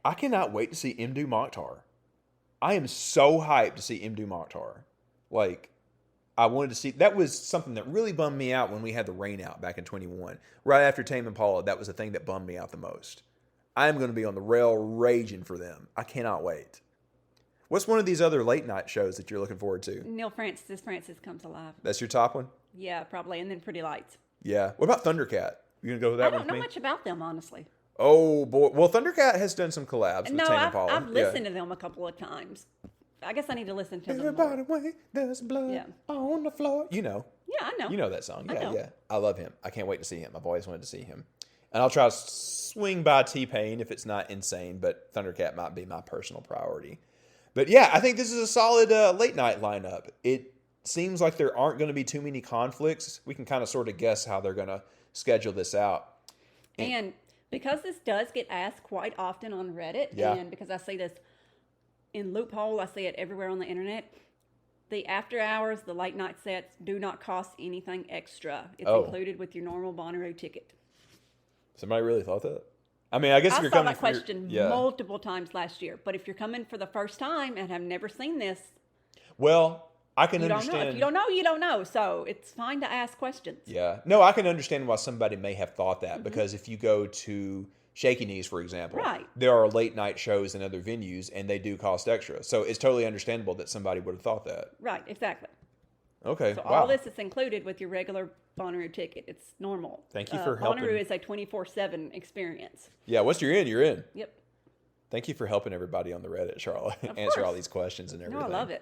I cannot wait to see Mdu Mokhtar. I am so hyped to see Mdu Mokhtar. Like, I wanted to see... That was something that really bummed me out when we had the rain out back in 21. Right after Tame Impala, that was the thing that bummed me out the most. I am going to be on the rail raging for them. I cannot wait. What's one of these other late night shows that you're looking forward to? Neil Francis Comes Alive. That's your top one? Yeah, probably. And then Pretty Lights. Yeah. What about Thundercat? You going to go with that I one don't with know me? much about them, honestly. Oh, boy. Well, Thundercat has done some collabs with Tame Impala. I've listened to them a couple of times. I guess I need to listen to them Everybody more. wait, there's blood on the floor. You know. Yeah, I know. You know that song. Yeah, know. yeah. I love him. I can't wait to see him. I've always wanted to see him. And I'll try to swing by T-Pain if it's not insane, but Thundercat might be my personal priority. But yeah, I think this is a solid late night lineup. It seems like there aren't going to be too many conflicts. We can kind of sort of guess how they're going to schedule this out. And because this does get asked quite often on Reddit, Yeah. and because I see this in Loophole, I see it everywhere on the internet, the after hours, the late night sets do not cost anything extra. It's included with your normal Bonnaroo ticket. Somebody really thought that? I mean, I guess if I you're saw coming that question yeah. multiple times last year, but if you're coming for the first time and have never seen this, Well, I can you don't understand. know. If you don't know, you don't know. So it's fine to ask questions. Yeah. No, I can understand why somebody may have thought Mm-hmm. that because if you go to Shaky Knees, for example, Right. there are late night shows in other venues and they do cost extra. So it's totally understandable that somebody would have thought that. Right, exactly. Okay. So wow. all this is included with your regular Bonnaroo ticket. It's normal. Thank you for helping. Bonnaroo is a 24/7 experience. Yeah. Once you're in, you're in. Yep. Thank you for helping everybody on the Reddit, Charlotte, answer all these questions and No, everything. I love it.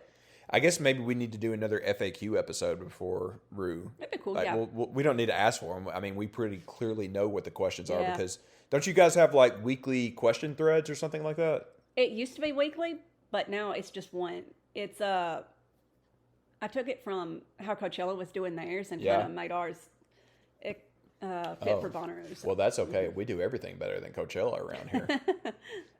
I guess maybe we need to do another FAQ episode before Rue. That'd be cool, Like, yeah. we don't need to ask for them. I mean, we pretty clearly know what the questions are Yeah. because don't you guys have like weekly question threads or something like that? It used to be weekly, but now it's just one. It's I took it from how Coachella was doing theirs and Yeah. kind of made ours fit Oh. for Bonnaroo's. Well, that's okay. We do everything better than Coachella around here.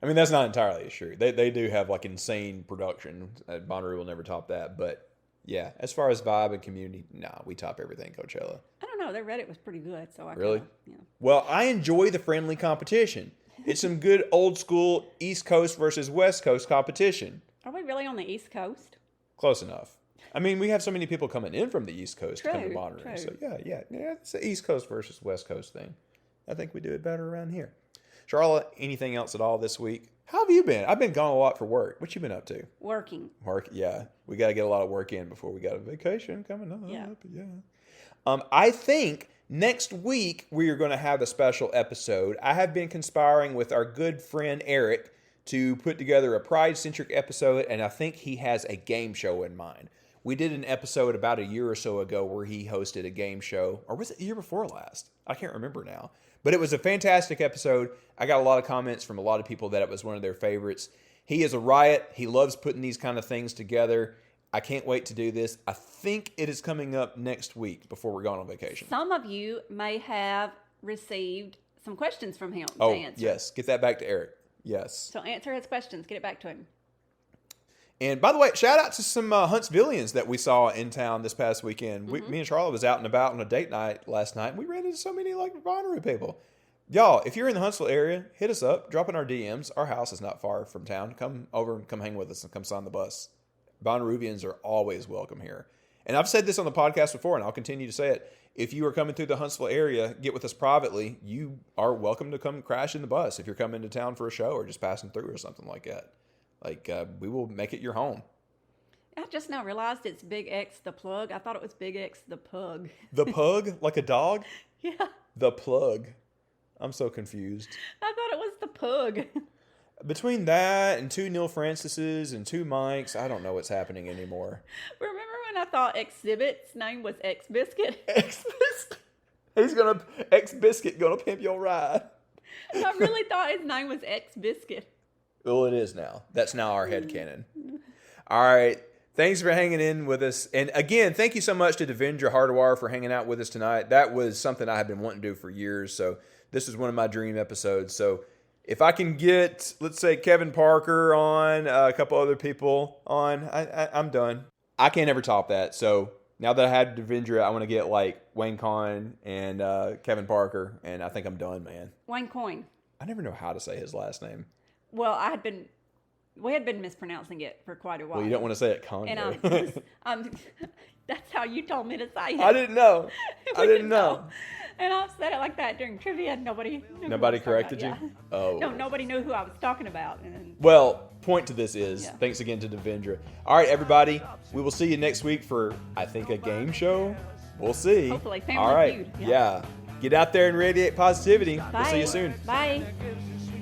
I mean, that's not entirely true. They do have like insane production. Bonnaroo will never top that. But yeah, as far as vibe and community, nah, we top everything Coachella. I don't know. Their Reddit was pretty good, so I Really? kinda, yeah. Well, I enjoy the friendly competition. It's some good old school East Coast versus West Coast competition. Are we really on the East Coast? Close enough. I mean, we have so many people coming in from the East Coast to come to True, Bonnaroo. true. So yeah, it's the East Coast versus West Coast thing. I think we do it better around here. Charlotte, anything else at all this week? How have you been? I've been gone a lot for work. What you been up to? Working. Work, yeah. We got to get a lot of work in before we got a vacation coming up. Yeah. I think next week we are going to have a special episode. I have been conspiring with our good friend Eric to put together a Pride-centric episode, and I think he has a game show in mind. We did an episode about a year or so ago where he hosted a game show, or was it the year before last? I can't remember now. But it was a fantastic episode. I got a lot of comments from a lot of people that it was one of their favorites. He is a riot. He loves putting these kind of things together. I can't wait to do this. I think it is coming up next week before we're going on vacation. Some of you may have received some questions from him to Oh, answer. yes. Get that back to Eric. Yes. So answer his questions. Get it back to him. And by the way, shout out to some Huntsvillians that we saw in town this past weekend. Me and Charlotte was out and about on a date night last night. And we ran into so many like Bonnaroo people. Y'all, if you're in the Huntsville area, hit us up. Drop in our DMs. Our house is not far from town. Come over and come hang with us and come sign the bus. Bonnaroovians are always welcome here. And I've said this on the podcast before, and I'll continue to say it. If you are coming through the Huntsville area, get with us privately. You are welcome to come crash in the bus if you're coming to town for a show or just passing through or something like that. Like, we will make it your home. I just now realized it's Big X the plug. I thought it was Big X the pug. The pug? Like a dog? Yeah, The plug. I'm so confused. I thought it was the pug. Between that and two Neil Francises and two Mikes, I don't know what's happening anymore. Remember when I thought Exhibit's name was X Biscuit? X-Biscuit. X-Biscuit gonna pimp your ride. I really thought his name was X Biscuit. Well, it is now. That's now our headcanon. All right. Thanks for hanging in with us. And again, thank you so much to Devindra Hardawar for hanging out with us tonight. That was something I have been wanting to do for years. So this is one of my dream episodes. So if I can get, let's say, Kevin Parker on, a couple other people on, I'm done. I can't ever top that. So now that I had Devindra, I want to get like Wayne Coyne and Kevin Parker. And I think I'm done, man. Wayne Coyne. I never know how to say his last name. Well, we had been mispronouncing it for quite a while. Well, you don't want to say it Kanye. And that's how you told me to say it. I didn't know. I We didn't know. And I've said it like that during trivia, and nobody knew who I Nobody was talking corrected about. you? Yeah. Oh. No, nobody knew who I was talking about. And Well, point to this is, Yeah. thanks again to Devindra. All right, everybody. We will see you next week for, I think, a game show. We'll see. Hopefully, Family All right. Feud. Yeah. Get out there and radiate positivity. Bye. We'll see you soon. Bye. Like a